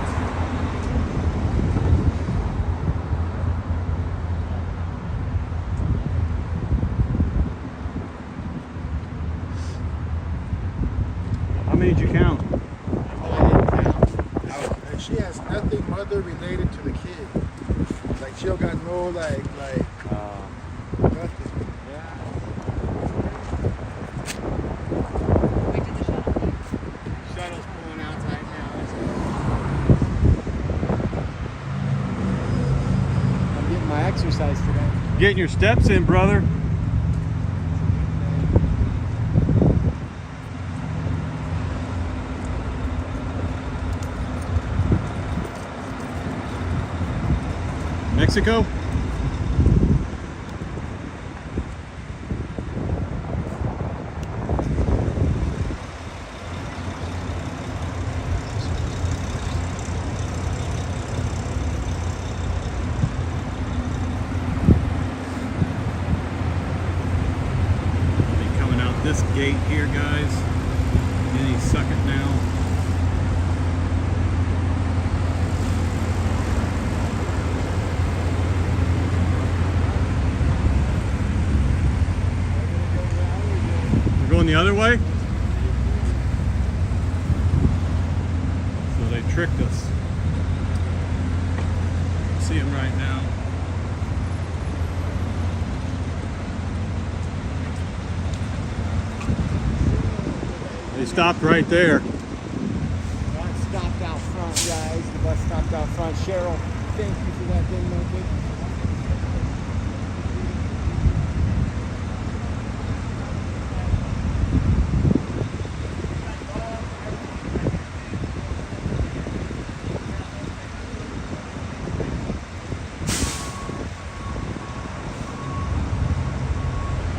How many did you count? And she has nothing mother related to the kid. Like she don't got no like nothing. Shuttle's pulling out right now. I'm getting my exercise today. Getting your steps in, brother. Mexico? This gate here, guys, any second now. the other way? So they tricked us. See him right now. They stopped right there. Bus stopped out front, guys. The bus stopped out front. Cheryl, thank you for that thing, okay?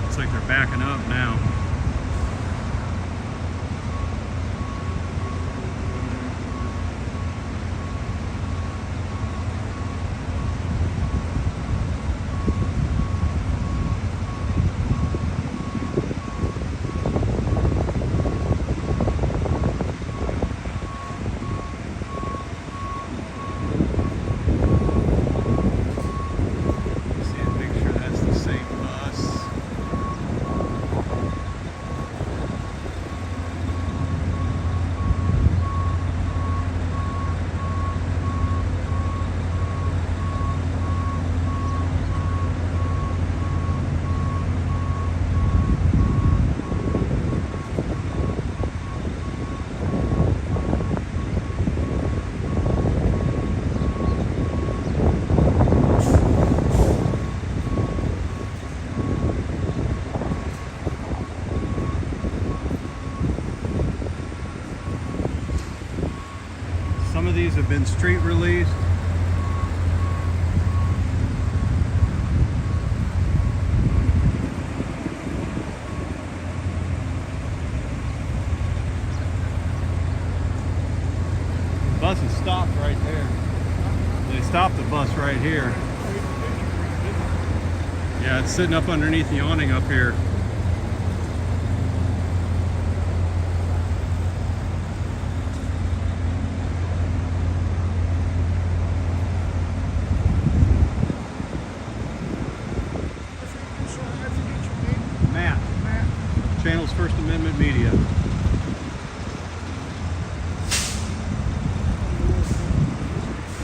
Looks like they're backing up now. Some of these have been street released. The bus is stopped right there. They stopped the bus right here. Yeah, it's sitting up underneath the awning up here. Channel's First Amendment Media.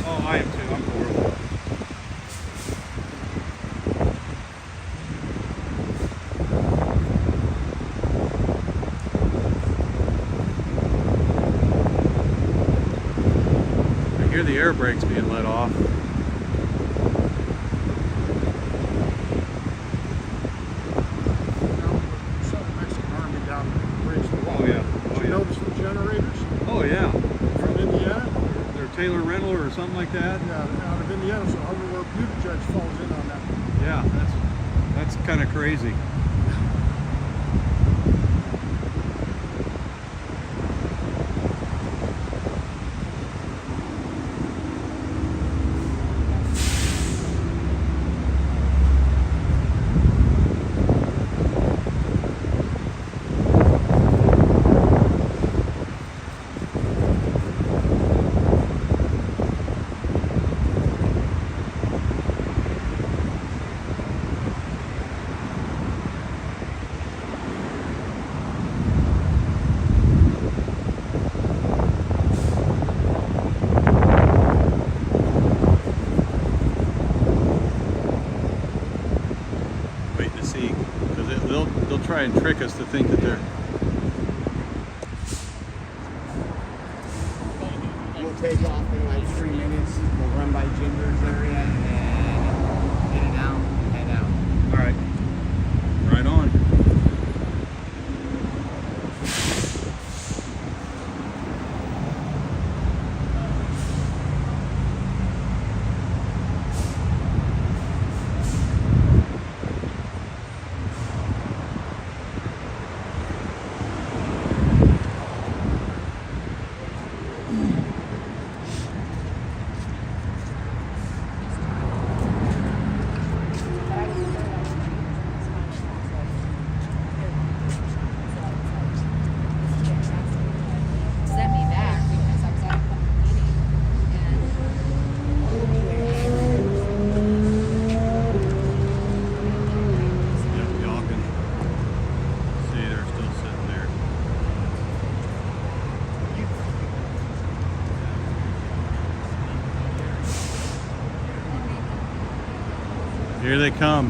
Oh, I am too. I'm horrible. I hear the air brakes being let off. Oh yeah. From Indiana? They're Taylor Rental or something like that? Yeah, out of Indiana, so over where Buttigieg falls in on that. Yeah, that's kind of crazy. They'll try and trick us to think that they're... We'll take off in like 3 minutes. We'll run by Ginger's area and then in and out, head out. All right. Right on. Here they come.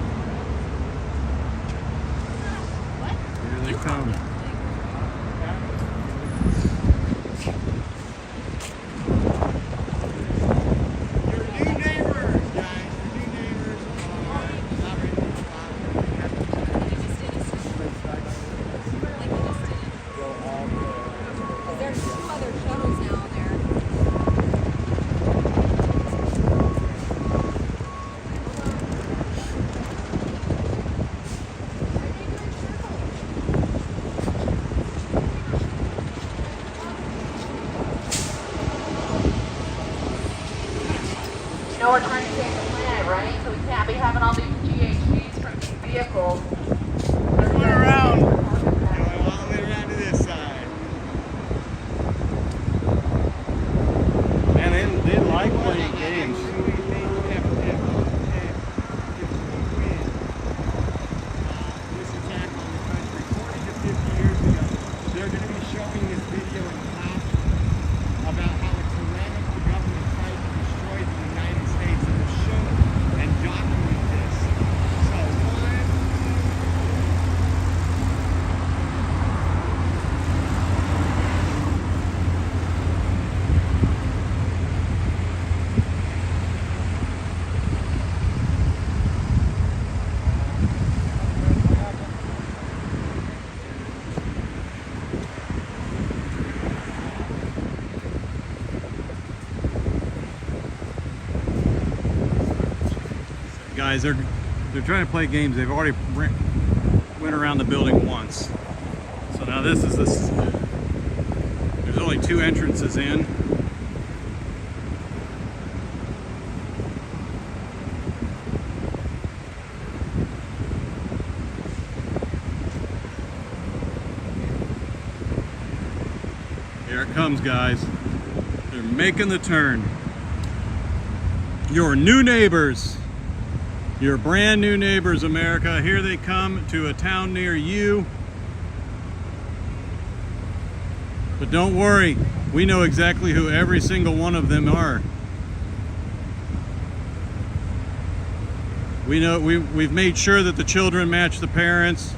Here they come. There's two other shuttles now there. You know, we're trying to save the planet, right? So we can't be having all these GHGs from these vehicles. Going around. Going all the way around to this side. Man, they like playing games. This attack on the country 40 to 50 years ago. They're going to be showing this video in class about how a tyrannical government tried to destroy the United States, and will show and document this. So one. Guys, they're trying to play games. They've already went around the building once. So now this is this. There's only 2 entrances in. Here it comes, guys. They're making the turn. Your new neighbors. Your brand new neighbors, America. Here they come to a town near you. But don't worry, we know exactly who every single one of them are. We know we've made sure that the children match the parents.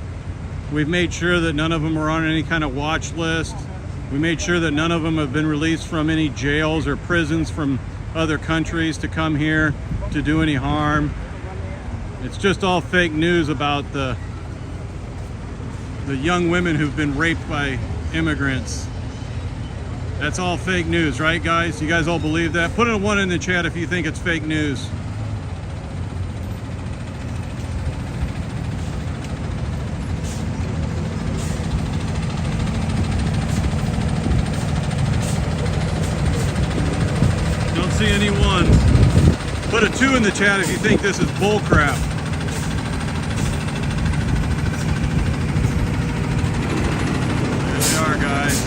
We've made sure that none of them are on any kind of watch list. We made sure that none of them have been released from any jails or prisons from other countries to come here to do any harm. It's just all fake news about the young women who've been raped by immigrants. That's all fake news, right, guys? You guys all believe that? Put a 1 in the chat if you think it's fake news. Don't see any ones. Put a 2 in the chat if you think this is bull crap. There they are, guys.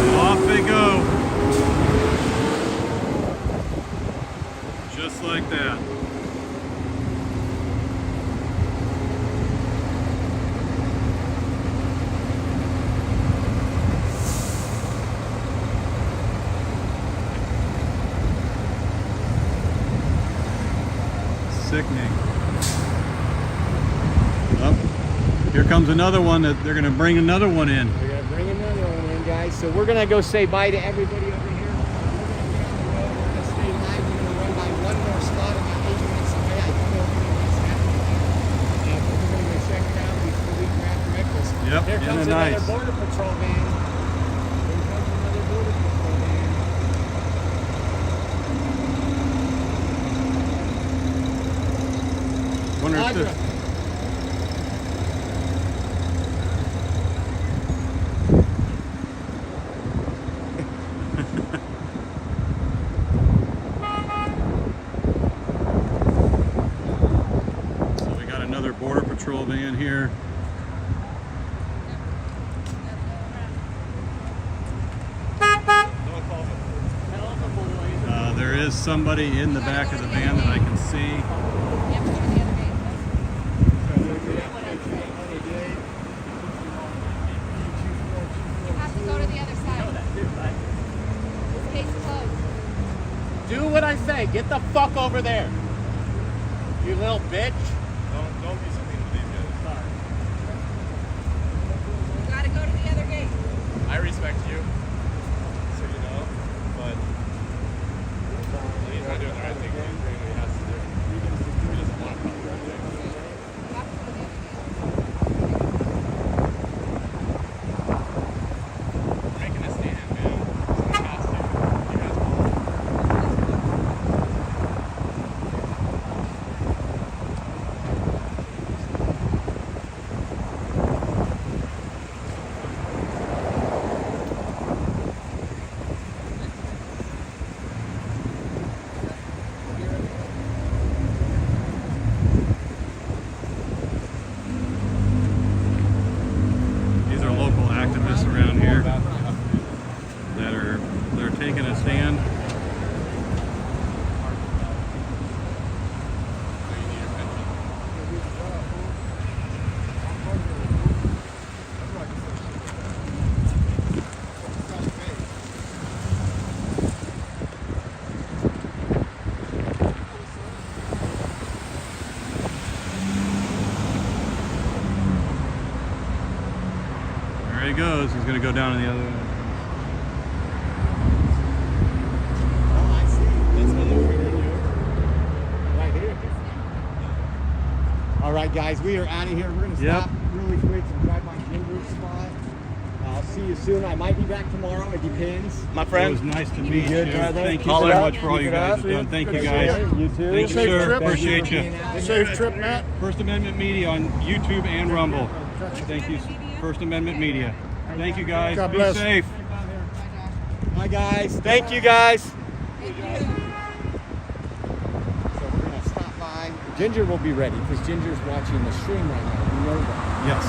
And off they go. Just like that. Sickening. Oh, here comes another one that they're going to bring another one in. We're going to bring another one in, guys. So we're going to go say bye to everybody over here. We're going to stay live. We're going to run by one more spot about 8 minutes away. I don't know if anybody's happening yet. But we're going to go check it out before we grab breakfast. Yep, There in comes the another nice. Border Patrol van. There comes another Border Patrol van. Wonder if Audra. this, so we got another Border Patrol van here. There is somebody in the back of the van that I can see. Get the fuck over there. You little bitch. Don't be something to these guys. Sorry. You gotta go to the other gate. I respect you, so you know, but he's not doing the right thing. He's doing what he has to do. He doesn't want to come the right thing. We're making a stand, man. Someone has to. You guys will. These are local activists around here that are taking a stand. There he goes. He's going to go down to the other one. Oh, I see. That's what we're gonna do. Right here. All right, guys, we are out of here. We're going to Yep. stop really quick and drive by Ginger's spot. I'll see you soon. I might be back tomorrow. It depends. My It friend. was nice to meet you. Good, brother. Thank you Holler. so much for all you guys have done. Thank you, guys. You too. Thank you, Safe sir. trip. Appreciate you. Safe trip, Matt. First Amendment Media on YouTube and Rumble. Thank you, First Amendment Media. Thank you, guys. God Be bless. safe. Bye, guys. Thank you, guys. So we're going to stop by. Ginger will be ready because Ginger's watching the stream right now. You know that. Yes.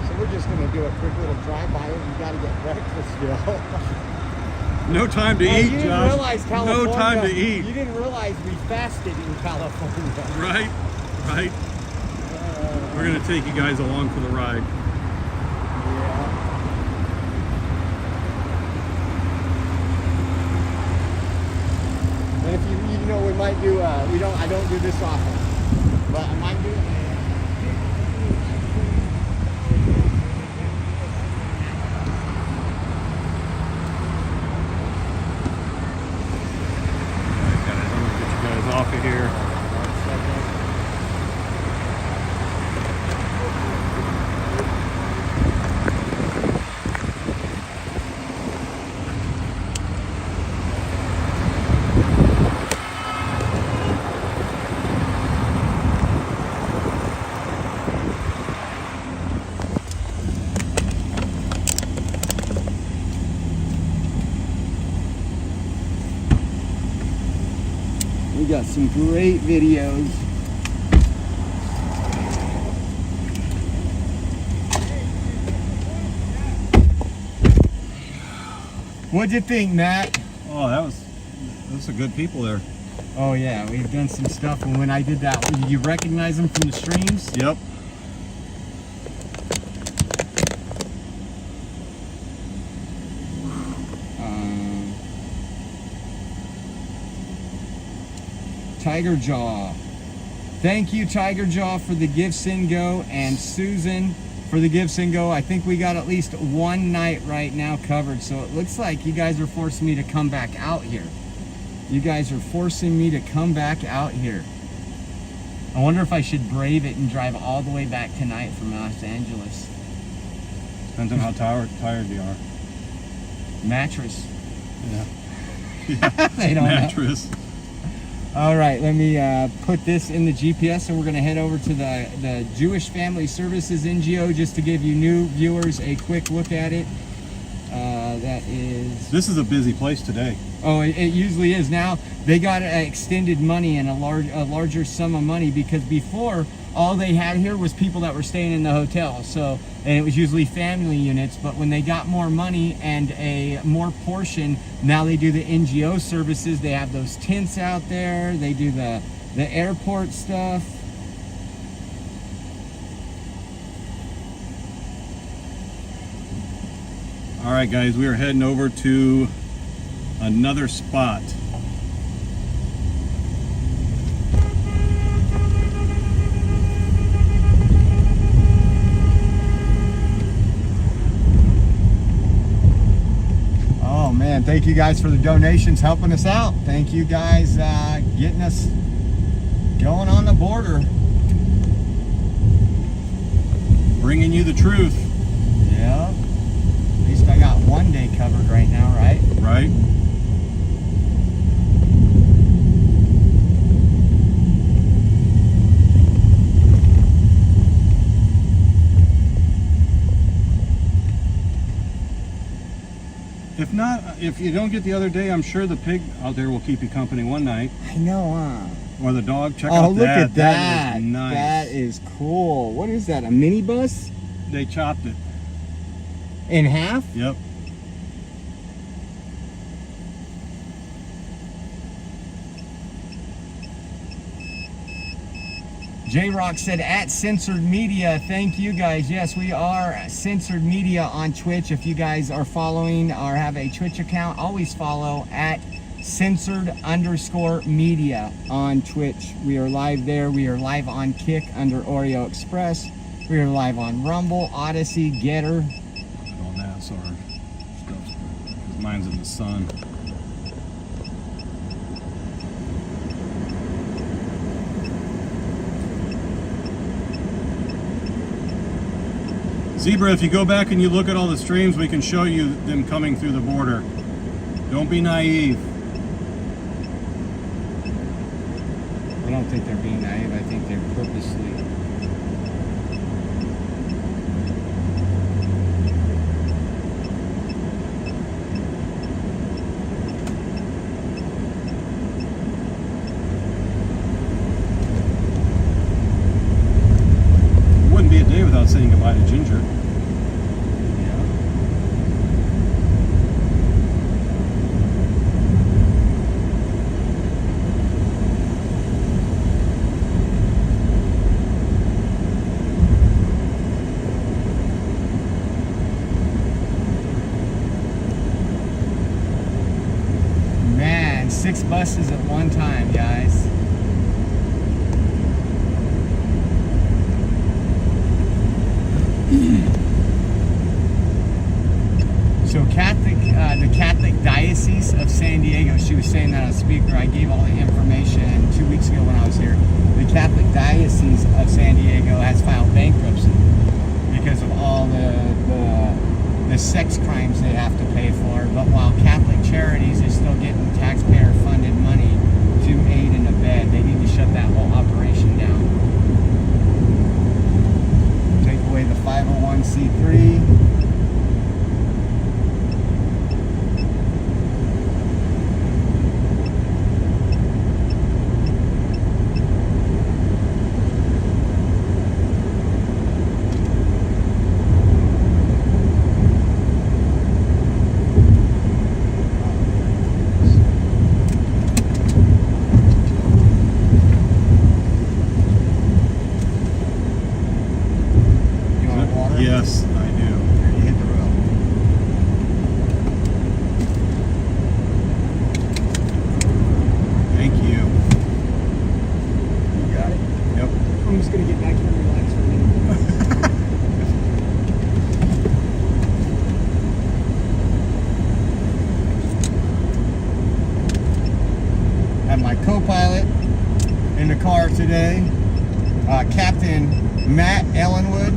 So we're just going to do a quick little drive-by. We got to get breakfast still. No time to Oh, eat, you didn't Josh. realize California. No time to eat. You didn't realize we fasted in California. Right? Right? We're going to take you guys along for the ride. And if you know, we might do. I don't do this often, but I might do. Alright, guys, I'm going to get you guys off of here. We got some great videos. What'd you think, Matt? Oh, that's some good people there. Oh yeah, we've done some stuff. And when I did that, did you recognize them from the streams? Yep. Tiger Jaw. Thank you, Tiger Jaw, for the gifts and go, and Susan for the gifts and go. I think we got at least one night right now covered, so it looks like you guys are forcing me to come back out here. You guys are forcing me to come back out here. I wonder if I should brave it and drive all the way back tonight from Los Angeles. Depends on how tired you are. Mattress. Yeah. They don't know. Mattress. All right, let me put this in the GPS, and we're going to head over to the Jewish Family Services NGO just to give you new viewers a quick look at it. That is... This is a busy place today. Oh, it usually is. Now they got extended money and a larger sum of money, because before all they had here was people that were staying in the hotel. So, and it was usually family units. But when they got more money and a more portion, now they do the NGO services. They have those tents out there. They do the airport stuff. All right, guys, we are heading over to another spot. man, thank you guys for the donations, helping us out. Thank you guys getting us going on the border. Bringing you the truth. Yeah. At least I got one day covered right now, right? Right. If not, if you don't get the other day, I'm sure the pig out there will keep you company one night. I know, huh? Or the dog. Check Oh, out look that. at that. That is nice. That is cool. What is that, a minibus? They chopped it. In half? Yep. J-Rock said, at Censored Media. Thank you guys. Yes, we are Censored Media on Twitch. If you guys are following or have a Twitch account, always follow at censored_media on Twitch. We are live there. We are live on Kick under Oreo Express. We are live on Rumble, Odyssey, Getter. On that sort of stuff. Mine's in the sun. Zebra, if you go back and you look at all the streams, we can show you them coming through the border. Don't be naive. I don't think they're being naive. I think they're purposely. It wouldn't be a day without saying goodbye to Ginger. Man, 6 buses at one time, guys. So the Catholic Diocese of San Diego, she was saying that on speaker. I gave all the information 2 weeks ago when I was here. The Catholic Diocese of San Diego has filed bankruptcy because of all the sex crimes they have to pay for. But while Catholic Charities is still getting taxpayer-funded money to aid and abet, they need to shut that whole operation down. Take away the 501c3. Yes, I do. You hit the road. Thank you. You got it? Yep. I'm just gonna get back here and relax for a minute. Have my co-pilot in the car today, Captain Matt Ellenwood.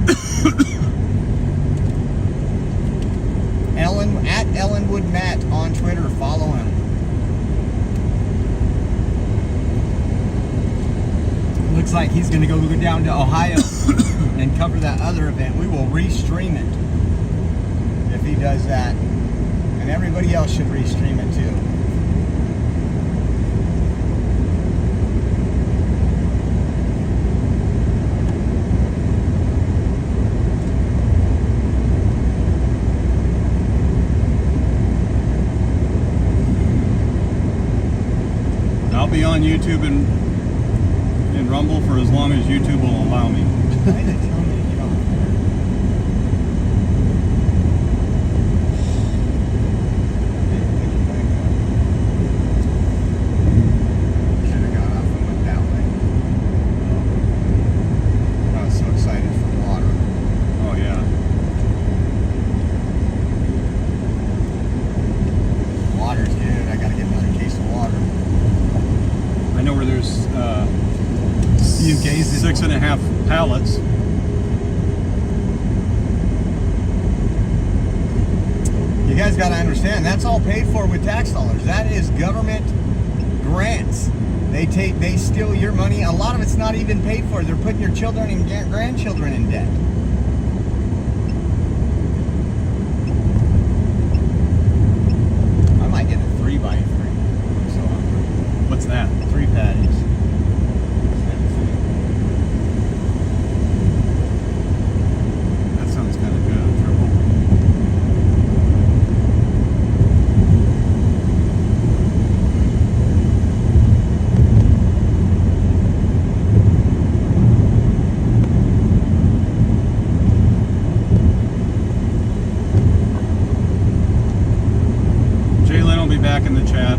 At Ellenwood Matt on Twitter. Follow him. Looks like he's going to go down to Ohio and cover that other event. We will restream it if he does that. And everybody else should restream it too. I'll be on YouTube and Rumble for as long as YouTube will allow me. few cases. 6.5 pallets. You guys got to understand, that's all paid for with tax dollars. That is government grants. They steal your money. A lot of it's not even paid for. They're putting your children and grandchildren in debt. I might get a 3x3. I'm so hungry. What's that? 3 patties. That sounds kind of good. Triple. Jalen will be back in the chat.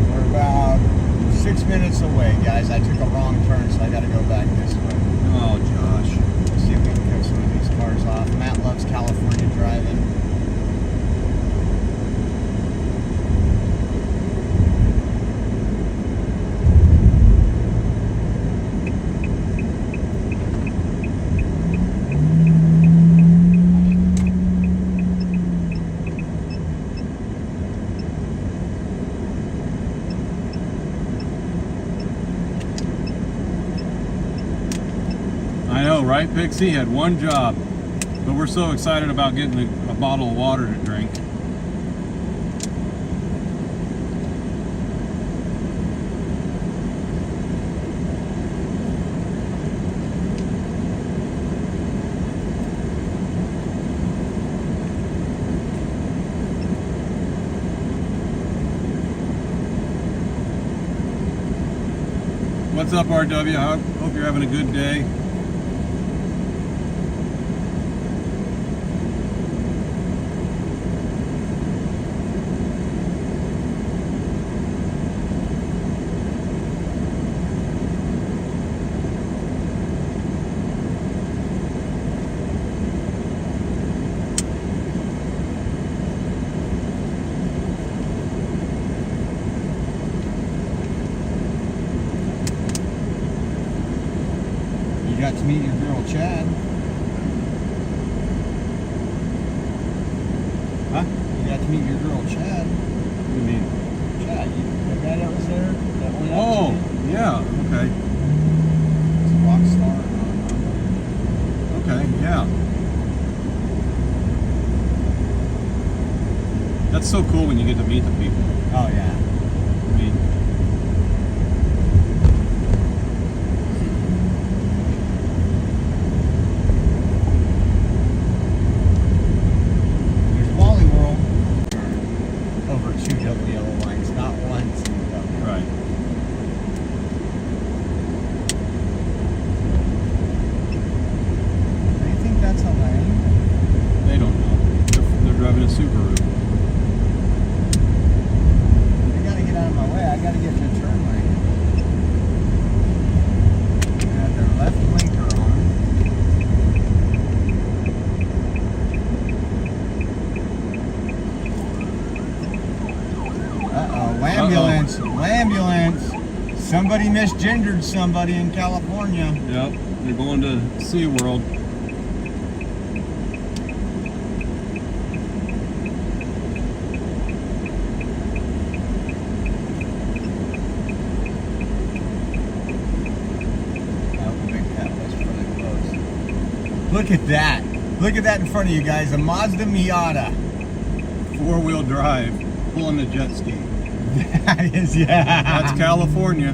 We're about 6 minutes away, guys. I took a wrong turn, so I got to go back this way. Oh, Josh. Let's see if we can cut some of these cars off. Matt loves California driving. I know, right, Pixie? Had one job. But we're so excited about getting a bottle of water to drink. What's up, RW? I hope you're having a good day. You got to meet your girl, Chad. Huh? You got to meet your girl, Chad. What do you mean? Chad, the guy that was there? That went out Oh, to you? yeah, okay. He's a rock star. Okay, yeah. That's so cool when you get to meet the people. Oh, yeah. I mean, There's Wally World. Over 2 double yellow lines, not one single double. right. Do you think that's a lane? They don't know. They're driving a Subaru. You gotta get out of my way. I gotta get in the turn lane. They have their left blinker on. Uh-oh, ambulance, ambulance. Somebody misgendered somebody in California. Yep, they're going to SeaWorld. Look at that. Look at that in front of you guys. A Mazda Miata. 4-wheel drive, pulling a jet ski. That is, yeah. That's California.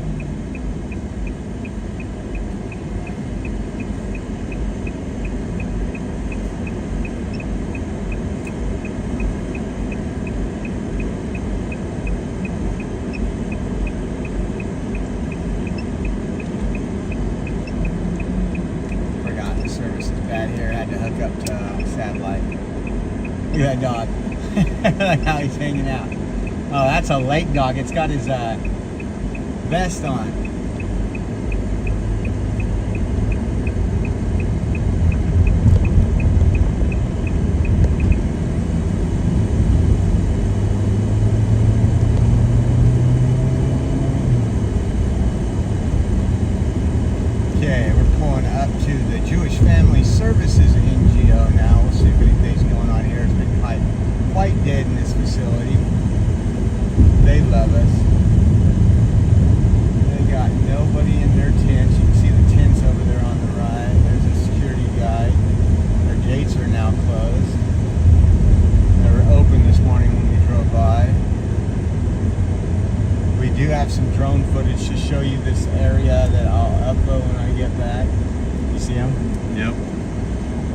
Forgot the service is bad here. Had to hook up to satellite. Look at that dog. Like how he's hanging out. Oh, that's a lake dog. It's got his vest on. Family Services NGO now. We'll see if anything's going on here. It's been quite dead in this facility. They love us. They got nobody in their tents. You can see the tents over there on the right. There's a security guy. Their gates are now closed. They were open this morning when we drove by. We do have some drone footage to show you this area that I'll upload when I get back. You see them? Yep.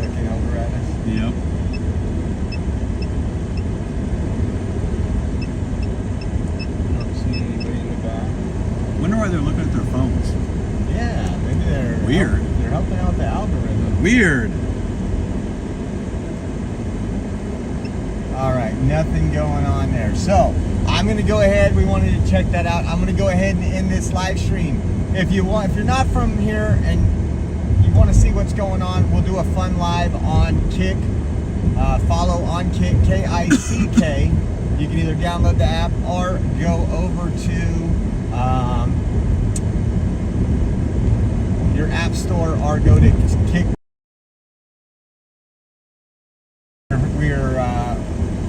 Looking over at us. Yep. Don't see anybody in the back. Wonder why they're looking at their phones. Yeah, maybe they're Weird. They're helping out the algorithm. Weird. All right, nothing going on there. So I'm gonna go ahead. We wanted to check that out. I'm gonna go ahead and end this live stream. If you're not from here and you want to see what's going on, we'll do a fun live on Kick. Follow on Kick, Kick. You can either download the app or go over to your app store or go to Kick. We're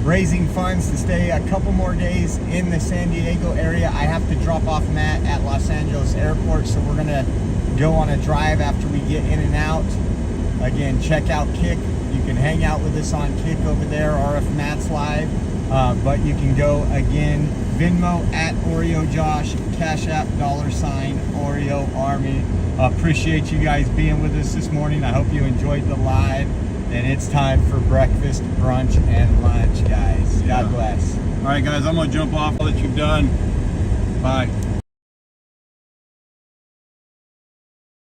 raising funds to stay a couple more days in the San Diego area. I have to drop off Matt at Los Angeles Airport, so we're gonna go on a drive after we get in and out. Again, check out Kick. You can hang out with us on Kick over there, or if Matt's live. But you can go again, Venmo at Oreo Josh, Cash App $ Oreo Army. Appreciate you guys being with us this morning. I hope you enjoyed the live. And it's time for breakfast, brunch, and lunch, guys. God bless. All right, guys, I'm going to jump off. I'll let you done. Bye.